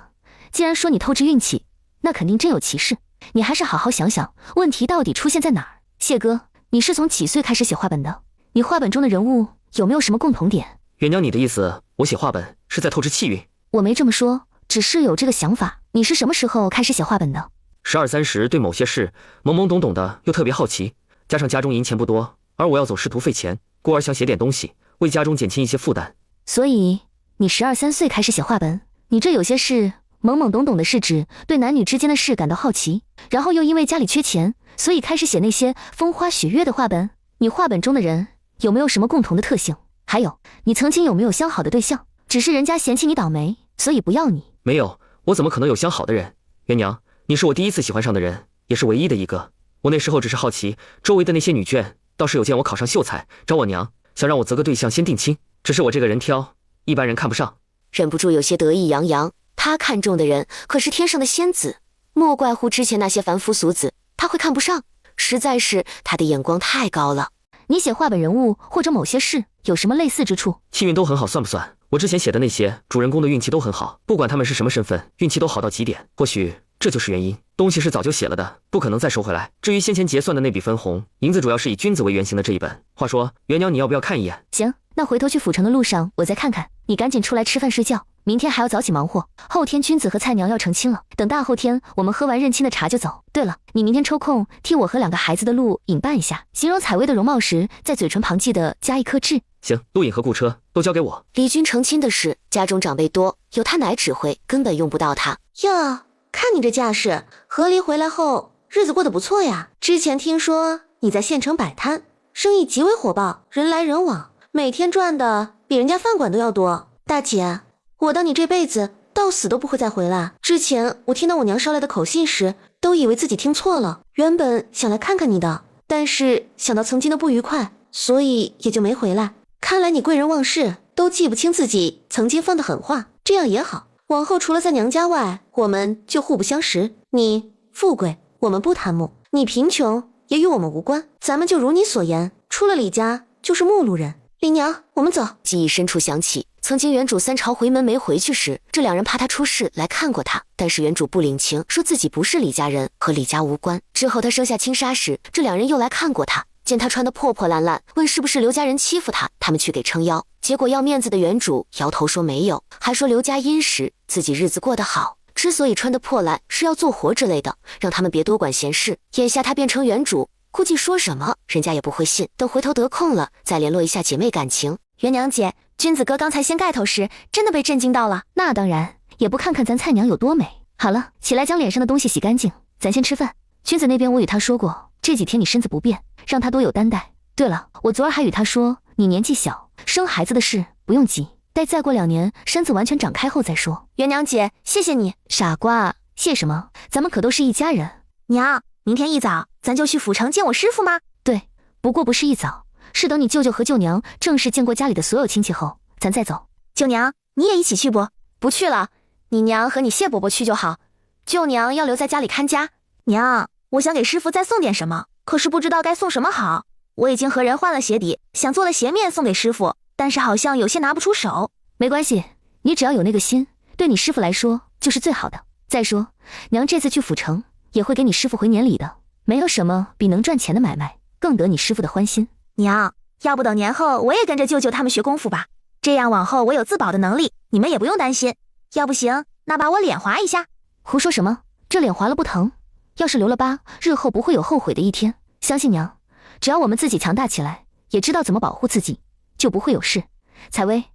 C: 既然说你透支运气，那肯定真有其事，你还是好好想想问题到底出现在哪儿。谢哥，你是从几岁开始写画本的？你画本中的人物有没有什么共同点？
I: 元娘，你的意思我写画本是在透支气运？
C: 我没这么说，只是有这个想法。你是什么时候开始写画本的
I: ？12、30对某些事懵懵懂懂的，又特别好奇，加上家中银钱不多，而我要走仕途费钱，故而想写点东西，为家中减轻一些负担。
C: 所以你12、3岁开始写画本？你这有些事懵懵懂懂的是指对男女之间的事感到好奇，然后又因为家里缺钱，所以开始写那些风花雪月的画本。你画本中的人有没有什么共同的特性？还有，你曾经有没有相好的对象，只是人家嫌弃你倒霉，所以不要你？
I: 没有，我怎么可能有相好的人？元娘，你是我第一次喜欢上的人，也是唯一的一个。我那时候只是好奇，周围的那些女眷倒是有见我考上秀才，找我娘，想让我择个对象先定亲，只是我这个人挑，一般人看不上。
B: 忍不住有些得意洋洋，他看中的人可是天上的仙子，莫怪乎之前那些凡夫俗子他会看不上，实在是他的眼光太高了。
C: 你写画本人物或者某些事有什么类似之处？
I: 气运都很好，算不算？我之前写的那些主人公的运气都很好，不管他们是什么身份，运气都好到极点。或许这就是原因。东西是早就写了的，不可能再收回来。至于先前结算的那笔分红，银子主要是以君子为原型的这一本。话说，元娘你要不要看一眼？
C: 行，那回头去府城的路上我再看看。你赶紧出来吃饭睡觉，明天还要早起忙活，后天君子和菜娘要成亲了，等大后天我们喝完认亲的茶就走。对了，你明天抽空替我和2个孩子的路引伴一下，形容采薇的容貌时，在嘴唇旁记得加一颗痣。
I: 行，录影和雇车都交给我。
B: 李军成亲的事，家中长辈多，有他奶指挥，根本用不到他。
F: 呀，看你这架势，和离回来后日子过得不错呀。之前听说你在县城摆摊，生意极为火爆，人来人往，每天赚的比人家饭馆都要多。大姐，我当你这辈子到死都不会再回来。之前我听到我娘捎来的口信时，都以为自己听错了，原本想来看看你的，但是想到曾经的不愉快，所以也就没回来。看来你贵人忘事，都记不清自己曾经放的狠话，这样也好，往后除了在娘家外，我们就互不相识。你富贵，我们不贪慕；你贫穷，也与我们无关。咱们就如你所言，出了李家就是陌路人。李娘，我们走。
B: 记忆深处想起，曾经原主3朝回门没回去时，这2人怕他出事来看过他，但是原主不领情，说自己不是李家人，和李家无关。之后他生下青纱时，这2人又来看过他，见他穿得破破烂烂，问是不是刘家人欺负他，他们去给撑腰。结果要面子的原主摇头说没有，还说刘家殷实，自己日子过得好，之所以穿得破烂是要做活之类的，让他们别多管闲事。眼下他变成原主，估计说什么人家也不会信，等回头得空了再联络一下姐妹感情。
A: 元娘姐，君子哥刚才掀盖头时真的被震惊到了。
C: 那当然，也不看看咱菜娘有多美。好了，起来将脸上的东西洗干净，咱先吃饭。君子那边我与他说过，这几天你身子不便，让他多有担待。对了，我昨儿还与他说，你年纪小，生孩子的事不用急，待再过2年身子完全长开后再说。
A: 元娘姐，谢谢你。
C: 傻瓜，谢什么？咱们可都是一家人。
A: 娘，明天一早咱就去府城见我师傅吗？
C: 对，不过不是一早，是等你舅舅和舅娘正式见过家里的所有亲戚后，咱再走。
A: 舅娘，你也一起去不？不去了，你娘和你谢伯伯去就好，舅娘要留在家里看家。娘，我想给师傅再送点什么，可是不知道该送什么好。我已经和人换了鞋底，想做了鞋面送给师傅，但是好像有些拿不出手。
C: 没关系，你只要有那个心，对你师傅来说就是最好的。再说，娘这次去府城也会给你师傅回年礼的，没有什么比能赚钱的买卖更得你师傅的欢心。
A: 娘，要不等年后我也跟着舅舅他们学功夫吧，这样往后我有自保的能力，你们也不用担心。要不行，那把我脸划一下。
C: 胡说什么？这脸划了不疼，要是留了疤，日后不会有后悔的一天。相信娘，只要我们自己强大起来，也知道怎么保护自己，就不会有事。采薇，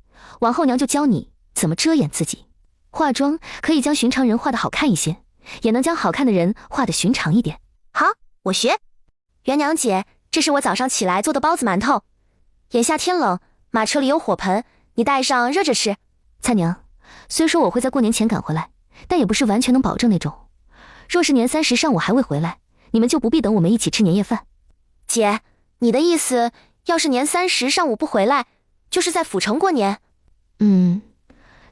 C: 往后娘就教你怎么遮掩自己。化妆可以将寻常人画得好看一些，也能将好看的人画得寻常一点。
A: 好，我学。元娘姐，这是我早上起来做的包子馒头，眼下天冷，马车里有火盆，你带上热着吃。
C: 菜娘，虽说我会在过年前赶回来，但也不是完全能保证那种。若是年30上午还未回来，你们就不必等我们一起吃年夜饭。
A: 姐，你的意思，要是年30上午不回来，就是在府城过年？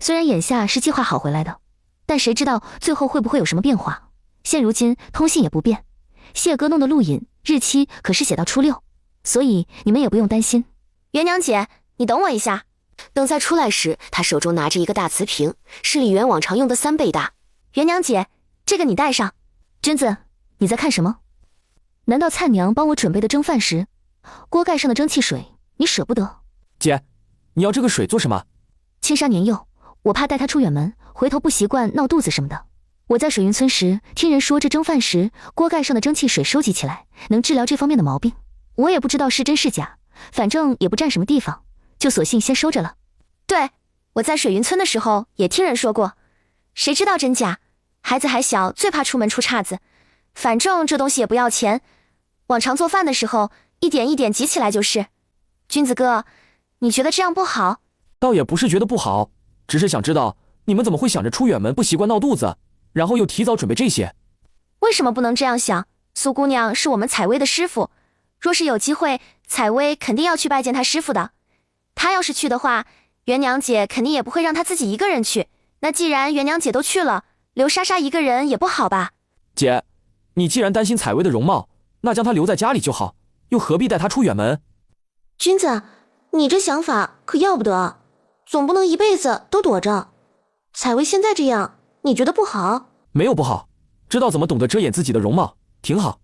C: 虽然眼下是计划好回来的，但谁知道最后会不会有什么变化。现如今通信也不便，谢哥弄的录影日期可是写到初6，所以你们也不用担心。
A: 元娘姐，你等我一下。
B: 等再出来时，他手中拿着一个大瓷瓶，是李元往常用的3倍大。
A: 元娘姐，这个你带上。
C: 君子，你在看什么？难道菜娘帮我准备的蒸饭时，锅盖上的蒸汽水你舍不得？
E: 姐，你要这个水做什么？
C: 青纱年幼，我怕带她出远门，回头不习惯闹肚子什么的。我在水云村时听人说，这蒸饭时锅盖上的蒸汽水收集起来能治疗这方面的毛病，我也不知道是真是假，反正也不占什么地方，就索性先收着了。
A: 对，我在水云村的时候也听人说过，谁知道真假？孩子还小，最怕出门出岔子。反正这东西也不要钱，往常做饭的时候一点一点挤起来就是。君子哥，你觉得这样不好？
E: 倒也不是觉得不好，只是想知道你们怎么会想着出远门不习惯闹肚子，然后又提早准备这些。
A: 为什么不能这样想？苏姑娘是我们采薇的师傅，若是有机会，采薇肯定要去拜见她师傅的。她要是去的话，元娘姐肯定也不会让她自己一个人去。那既然元娘姐都去了，留莎莎一个人也不好吧？
E: 姐，你既然担心采薇的容貌，那将她留在家里就好，又何必带她出远门？
F: 君子，你这想法可要不得，总不能一辈子都躲着。采薇现在这样，你觉得不好？
E: 没有不好，知道怎么懂得遮掩自己的容貌，挺好。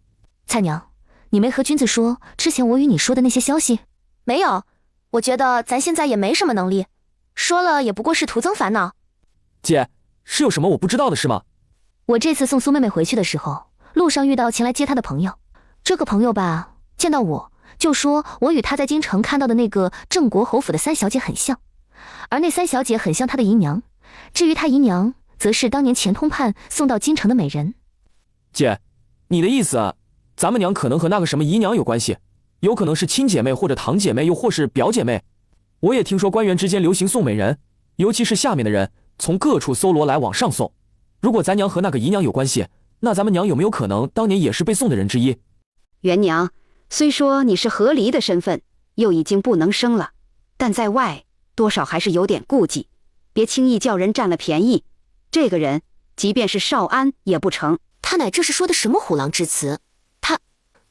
C: 菜娘，你没和君子说之前我与你说的那些消息？
A: 没有，我觉得咱现在也没什么能力，说了也不过是徒增烦恼。
E: 姐，是有什么我不知道的事吗？
C: 我这次送苏妹妹回去的时候，路上遇到前来接她的朋友。这个朋友吧，见到我就说我与她在京城看到的那个郑国侯府的三小姐很像，而那三小姐很像她的姨娘。至于她姨娘，则是当年钱通判送到京城的美人。
E: 姐，你的意思，咱们娘可能和那个什么姨娘有关系，有可能是亲姐妹或者堂姐妹，又或是表姐妹。我也听说官员之间流行送美人，尤其是下面的人从各处搜罗来往上送。如果咱娘和那个姨娘有关系，那咱们娘有没有可能当年也是被送的人之一？
H: 元娘，虽说你是和离的身份，又已经不能生了，但在外多少还是有点顾忌，别轻易叫人占了便宜。这个人即便是少安也不成。
B: 他乃这是说的什么虎狼之词？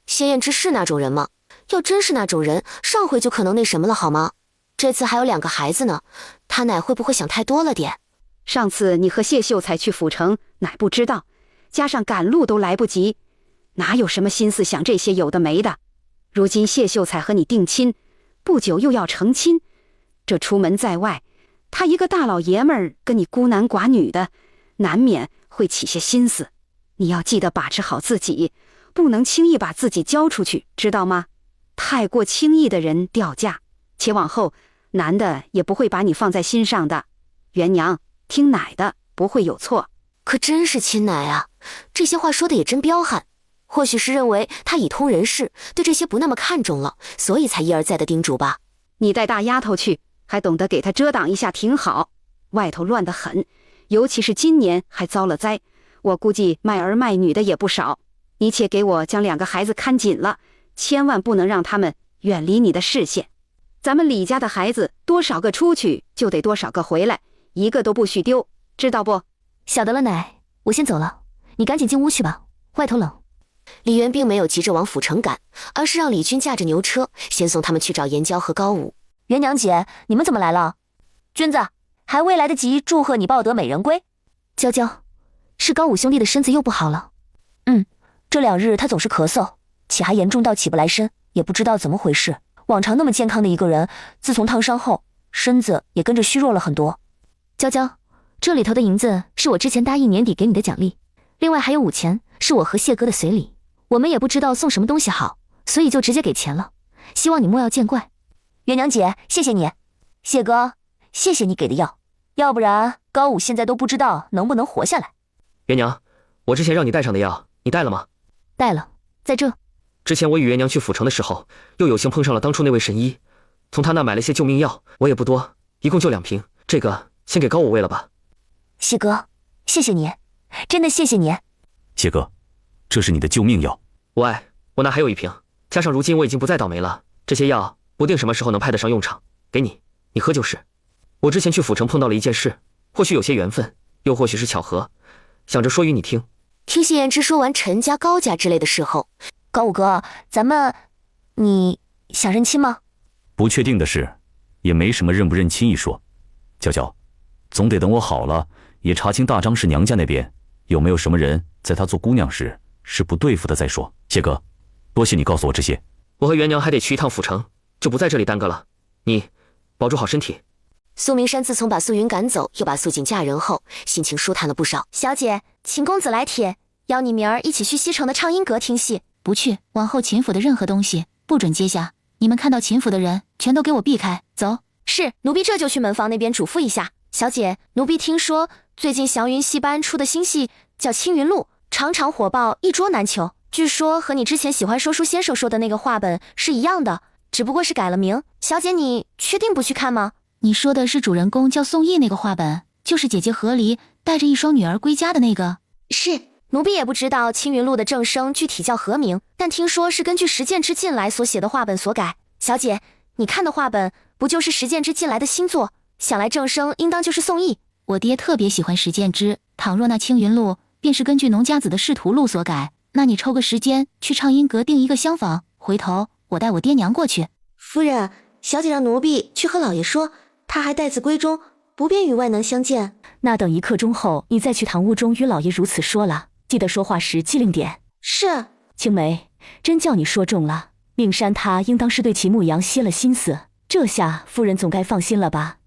B: 谢燕之是那种人吗？要真是那种人，上回就可能那什么了好吗？这次还有2个孩子呢，他乃会不会想太多了点？
H: 上次你和谢秀才去府城，乃不知道，加上赶路都来不及，哪有什么心思想这些有的没的？如今谢秀才和你定亲，不久又要成亲，这出门在外，他一个大老爷们儿跟你孤男寡女的，难免会起些心思。你要记得把持好自己，不能轻易把自己交出去，知道吗？太过轻易的人掉价，且往后男的也不会把你放在心上的。元娘，听奶的，不会有错。
B: 可真是亲奶啊，这些话说的也真彪悍。或许是认为他已通人事，对这些不那么看重了，所以才一而再的叮嘱吧。
H: 你带大丫头去，还懂得给她遮挡一下挺好。外头乱得很，尤其是今年还遭了灾，我估计卖儿卖女的也不少。你且给我将2个孩子看紧了，千万不能让他们远离你的视线。咱们李家的孩子多少个出去，就得多少个回来，一个都不许丢，知道不？
C: 晓得了奶，我先走了，你赶紧进屋去吧，外头冷。
B: 李渊并没有急着往府城赶，而是让李军驾着牛车先送他们去找颜娇和高武。
A: 元娘姐，你们怎么来了？君子还未来得及祝贺你抱得美人归。
C: 娇娇，是高武兄弟的身子又不好了。
A: 这2日他总是咳嗽，且还严重到起不来身，也不知道怎么回事。往常那么健康的一个人，自从烫伤后，身子也跟着虚弱了很多。
C: 娇娇，这里头的银子是我之前答应年底给你的奖励，另外还有5钱是我和谢哥的随礼。我们也不知道送什么东西好，所以就直接给钱了，希望你莫要见怪。
A: 元娘姐，谢谢你。谢哥，谢谢你给的药，要不然高武现在都不知道能不能活下来。
I: 元娘，我之前让你带上的药，你带了吗？
C: 带了，在这。
I: 之前我与元娘去府城的时候，又有幸碰上了当初那位神医，从他那买了些救命药，我也不多，一共就2瓶，这个先给高武喂了吧。
A: 谢哥，谢谢你，真的谢谢你。
J: 谢哥，这是你的救命药。
I: 我那还有1瓶，加上如今我已经不再倒霉了，这些药不定什么时候能派得上用场，给你，你喝就是。我之前去府城碰到了一件事，或许有些缘分，又或许是巧合，想着说与你听。
B: 听谢言之说完陈家、高家之类的事后，
A: 高武哥，你想认亲吗？
J: 不确定的事，也没什么认不认亲一说。娇娇，总得等我好了，也查清大张氏娘家那边有没有什么人在她做姑娘时是不对付的再说。谢哥，多谢你告诉我这些。
I: 我和元娘还得去一趟府城，就不在这里耽搁了。你保住好身体。
B: 苏明山自从把素云赶走，又把素锦嫁人后，心情舒坦了不少。
A: 小姐，秦公子来帖，邀你明儿一起去西城的畅音阁听戏。
K: 不去，往后秦府的任何东西不准接下。你们看到秦府的人，全都给我避开。走。
A: 是，奴婢这就去门房那边嘱咐一下。小姐，奴婢听说最近祥云戏班出的新戏叫《青云录》，场场火爆，一桌难求。据说和你之前喜欢说书先生说的那个话本是一样的，只不过是改了名。小姐，你确定不去看吗？
K: 你说的是主人公叫宋义那个话本，就是姐姐何离带着一双女儿归家的那个。
A: 是，奴婢也不知道青云录的正声具体叫何名，但听说是根据石剑之近来所写的话本所改。小姐，你看的话本不就是石剑之近来的新作？想来正声应当就是宋义。
K: 我爹特别喜欢石剑之，倘若那青云录便是根据农家子的仕途录所改，那你抽个时间去畅音阁订一个厢房，回头我带我爹娘过去。
F: 夫人，小姐让奴婢去和老爷说，他还待字闺中，不便与外男相见。
L: 那等1刻钟后，你再去堂屋中与老爷如此说了，记得说话时机灵点。
F: 是。
L: 青梅，真叫你说中了，命山他应当是对秦牧阳歇了心思，这下夫人总该放心了吧？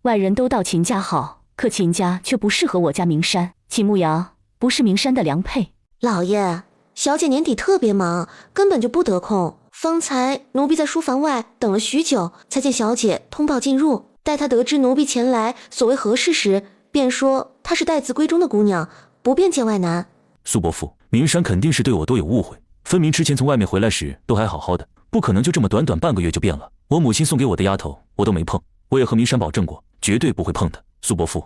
L: 外人都道秦家好，可秦家却不适合我家明山，秦牧阳不是明山的良配。
F: 老爷，小姐年底特别忙，根本就不得空。方才奴婢在书房外等了许久，才见小姐通报进入。待她得知奴婢前来所为何事时，便说她是待字闺中的姑娘，不便见外男。
J: 苏伯父，明山肯定是对我都有误会，分明之前从外面回来时都还好好的，不可能就这么短短半个月就变了。我母亲送给我的丫头我都没碰，我也和明山保证过，绝对不会碰的。苏伯父，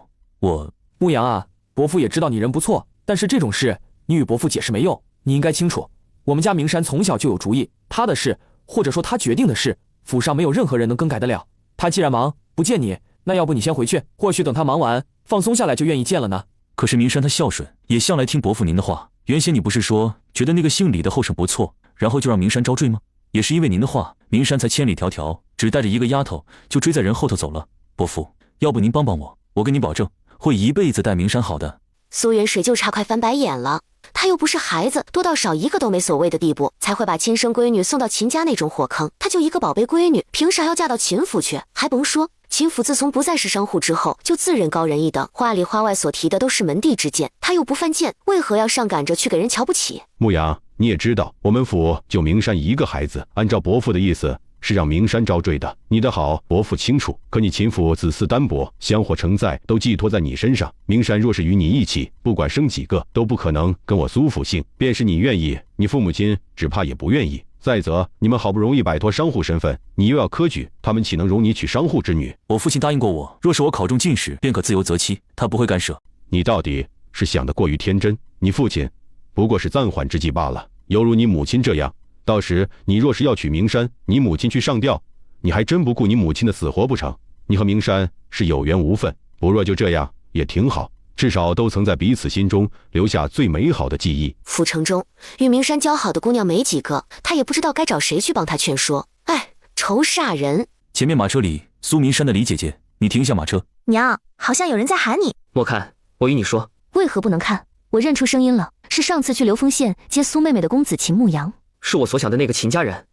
E: 牧阳啊，伯父也知道你人不错，但是这种事你与伯父解释没用，你应该清楚，我们家明山从小就有主意，他的事或者说他决定的事，府上没有任何人能更改得了。他既然忙不见你，那要不你先回去，或许等他忙完放松下来就愿意见了呢。
J: 可是明山他孝顺，也向来听伯父您的话。原先你不是说觉得那个姓李的后生不错，然后就让明山招赘吗？也是因为您的话，明山才千里迢迢只带着一个丫头就追在人后头走了。伯父，要不您帮帮我，我跟您保证会一辈子待明山好的。
B: 苏元水就差快翻白眼了，他又不是孩子，多到少一个都没所谓的地步，才会把亲生闺女送到秦家那种火坑。他就一个宝贝闺女，凭啥要嫁到秦府去？还甭说，秦府自从不再是商户之后，就自认高人一等，话里话外所提的都是门第之见。他又不犯贱，为何要上赶着去给人瞧不起？
G: 牧阳，你也知道，我们府就明山一个孩子，按照伯父的意思是让明山招赘的。你的好伯父清楚，可你秦府子嗣单薄，香火承载都寄托在你身上。明山若是与你一起，不管生几个都不可能跟我苏府姓。便是你愿意，你父母亲只怕也不愿意。再则，你们好不容易摆脱商户身份，你又要科举，他们岂能容你娶商户之女？
J: 我父亲答应过我，若是我考中进士，便可自由择妻，他不会干涉。
G: 你到底是想得过于天真，你父亲不过是暂缓之计罢了，犹如你母亲这样。到时你若是要娶明山，你母亲去上吊，你还真不顾你母亲的死活不成？你和明山是有缘无分，不若就这样也挺好，至少都曾在彼此心中留下最美好的记忆。
B: 府城中与明山交好的姑娘没几个，他也不知道该找谁去帮他劝说。哎，愁煞人！
J: 前面马车里，苏明山的李姐姐，你停下马车。
A: 娘，好像有人在喊你。
I: 莫看，我与你说。
C: 为何不能看？我认出声音了，是上次去流丰县接苏妹妹的公子秦牧阳。
I: 是我所想的那个秦家人。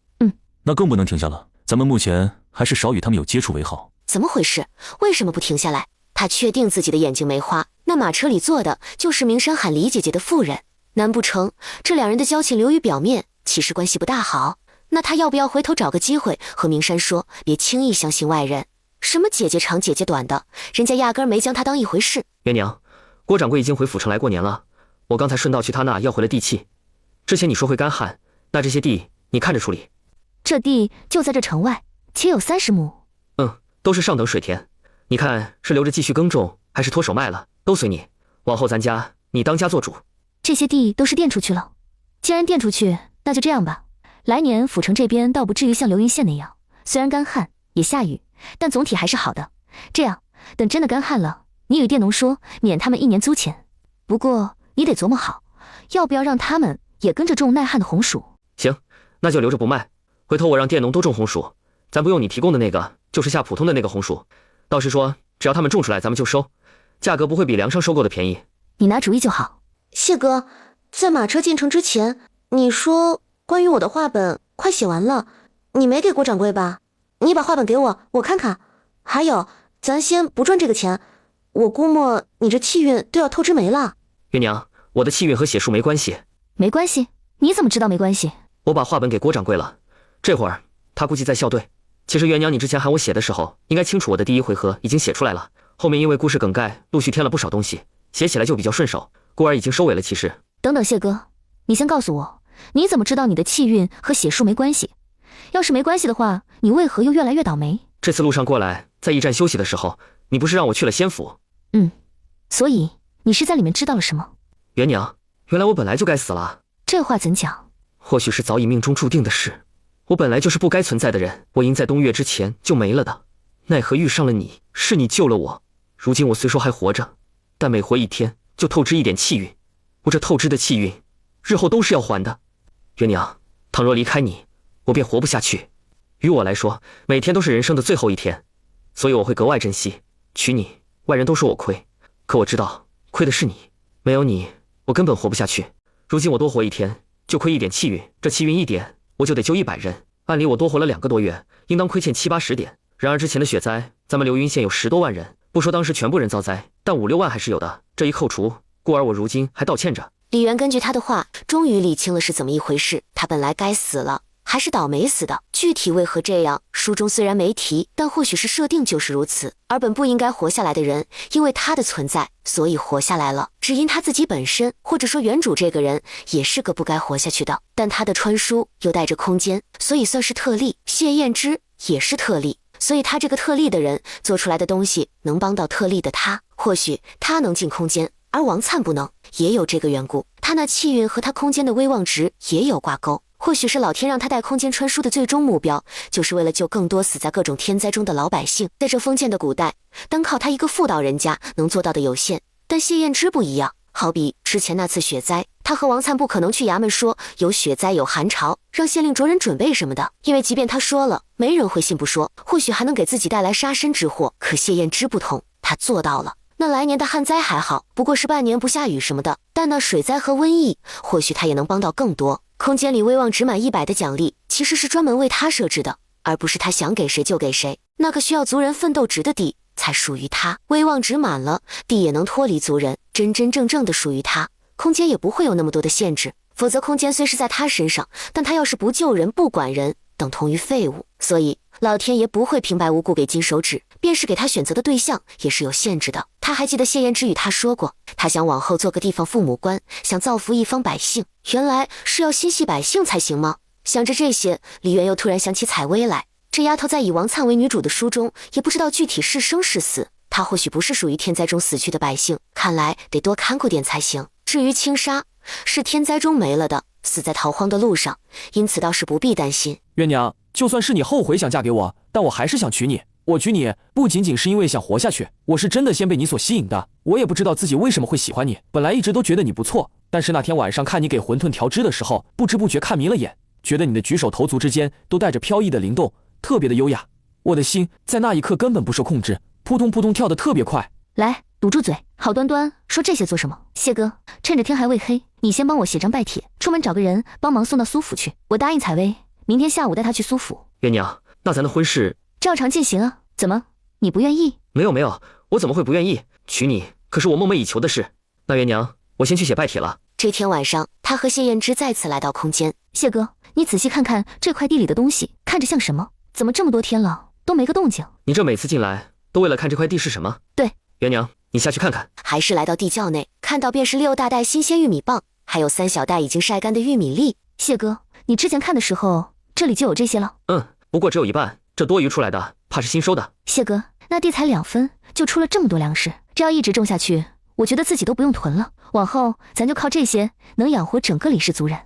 J: 那更不能停下了，咱们目前还是少与他们有接触为好。
B: 怎么回事？为什么不停下来？他确定自己的眼睛没花，那马车里坐的就是明山喊李姐姐的妇人，难不成这两人的交情流于表面，其实关系不大好？那他要不要回头找个机会和明山说，别轻易相信外人？什么姐姐长姐姐短的，人家压根没将他当一回事。
I: 元娘，郭掌柜已经回府城来过年了，我刚才顺道去他那要回了地契。之前你说会干旱，那这些地你看着处理。
C: 这地就在这城外，且有30亩。
I: 都是上等水田，你看是留着继续耕种，还是脱手卖了，都随你。往后咱家你当家做主。
C: 这些地都是垫出去了，既然垫出去，那就这样吧。来年府城这边倒不至于像流云县那样，虽然干旱也下雨，但总体还是好的。这样，等真的干旱了，你与佃农说，免他们1年租钱。不过你得琢磨好，要不要让他们也跟着种耐旱的红薯。
I: 行，那就留着不卖。回头我让佃农多种红薯，咱不用你提供的那个，就是下普通的那个红薯。倒是说，只要他们种出来，咱们就收，价格不会比粮商收购的便宜。
C: 你拿主意就好。
F: 谢哥，在马车进城之前，你说关于我的画本快写完了，你没给郭掌柜吧？你把画本给我，我看看。还有，咱先不赚这个钱，我估摸你这气运都要透支没了。
I: 月娘，我的气运和写书没关系。
C: 没关系？你怎么知道没关系？
I: 我把画本给郭掌柜了，这会儿他估计在校对。其实元娘，你之前喊我写的时候，应该清楚我的第1回合已经写出来了，后面因为故事梗概陆续添了不少东西，写起来就比较顺手。故而已经收尾了。其实，
C: 等等，谢哥，你先告诉我，你怎么知道你的气运和写书没关系？要是没关系的话，你为何又越来越倒霉？
I: 这次路上过来，在驿站休息的时候，你不是让我去了仙府？
C: 所以你是在里面知道了什么？
I: 元娘，原来我本来就该死了。
C: 这话怎讲？
I: 或许是早已命中注定的事。我本来就是不该存在的人，我应在冬月之前就没了的，奈何遇上了你，是你救了我。如今我虽说还活着，但每活1天就透支1点气运，我这透支的气运，日后都是要还的。元娘，倘若离开你，我便活不下去。于我来说，每天都是人生的最后1天，所以我会格外珍惜。娶你，外人都说我亏，可我知道亏的是你，没有你，我根本活不下去。如今我多活1天，就亏1点气运，这气运1点，我就得救100人。按理我多活了2个多月，应当亏欠70-80点。然而之前的雪灾，咱们流云县有10多万人，不说当时全部人遭灾，但5、6万还是有的。这一扣除，故而我如今还道歉着。
B: 李元根据他的话，终于理清了是怎么一回事。他本来该死了，还是倒霉死的。具体为何这样，书中虽然没提，但或许是设定就是如此。而本不应该活下来的人，因为他的存在，所以活下来了。只因他自己本身，或者说原主这个人，也是个不该活下去的。但他的穿书又带着空间，所以算是特例。谢燕之也是特例。所以他这个特例的人做出来的东西能帮到特例的他，或许他能进空间，而王粲不能，也有这个缘故。他那气运和他空间的威望值也有挂钩。或许是老天让他带空间穿书的最终目标，就是为了救更多死在各种天灾中的老百姓。在这封建的古代，单靠他一个妇道人家能做到的有限，但谢燕之不一样。好比之前那次雪灾，他和王粲不可能去衙门说有雪灾有寒潮，让县令着人准备什么的，因为即便他说了，没人会信不说，或许还能给自己带来杀身之祸。可谢燕之不同，他做到了。那来年的旱灾还好，不过是半年不下雨什么的，但那水灾和瘟疫，或许他也能帮到更多。空间里威望值满100的奖励，其实是专门为他设置的，而不是他想给谁就给谁。那个需要族人奋斗值的地才属于他，威望值满了，地也能脱离族人，真真正正的属于他。空间也不会有那么多的限制，否则空间虽是在他身上，但他要是不救人不管人，等同于废物。所以老天爷不会平白无故给金手指，便是给他选择的对象也是有限制的。他还记得谢燕之与他说过，他想往后做个地方父母官，想造福一方百姓，原来是要心系百姓才行吗？想着这些，李渊又突然想起采薇来。这丫头在以王粲为女主的书中，也不知道具体是生是死，她或许不是属于天灾中死去的百姓，看来得多看顾点才行。至于青纱，是天灾中没了的，死在逃荒的路上，因此倒是不必担心。
E: 冤娘，就算是你后悔想嫁给我，但我还是想娶你。我娶你不仅仅是因为想活下去，我是真的先被你所吸引的。我也不知道自己为什么会喜欢你，本来一直都觉得你不错，但是那天晚上看你给馄饨调汁的时候，不知不觉看迷了眼，觉得你的举手投足之间都带着飘逸的灵动，特别的优雅。我的心在那一刻根本不受控制，扑通扑通跳得特别快。
C: 来，堵住嘴，好端端说这些做什么？谢哥，趁着天还未黑，你先帮我写张拜帖，出门找个人帮忙送到苏府去。我答应采薇，明天下午带她去苏府。
I: 冤娘，那咱的婚事
C: 照常进行啊。怎么，你不愿意？
I: 没有，我怎么会不愿意？娶你可是我梦寐以求的事。那冤娘，我先去写拜帖了。
B: 这天晚上，他和谢燕之再次来到空间。
C: 谢哥，你仔细看看这块地里的东西，看着像什么？怎么这么多天了都没个动静？
I: 你这每次进来都为了看这块地是什么？
C: 对，
I: 冤娘，你下去看看。
B: 还是来到地窖内，看到便是6大袋新鲜玉米棒，还有3小袋已经晒干的玉米粒。
C: 谢哥，你之前看的时候，这里就有这些了？
I: 不过只有一半，这多余出来的怕是新收的。
C: 谢哥，那地才2分，就出了这么多粮食，这要一直种下去，我觉得自己都不用囤了。往后咱就靠这些，能养活整个李氏族人。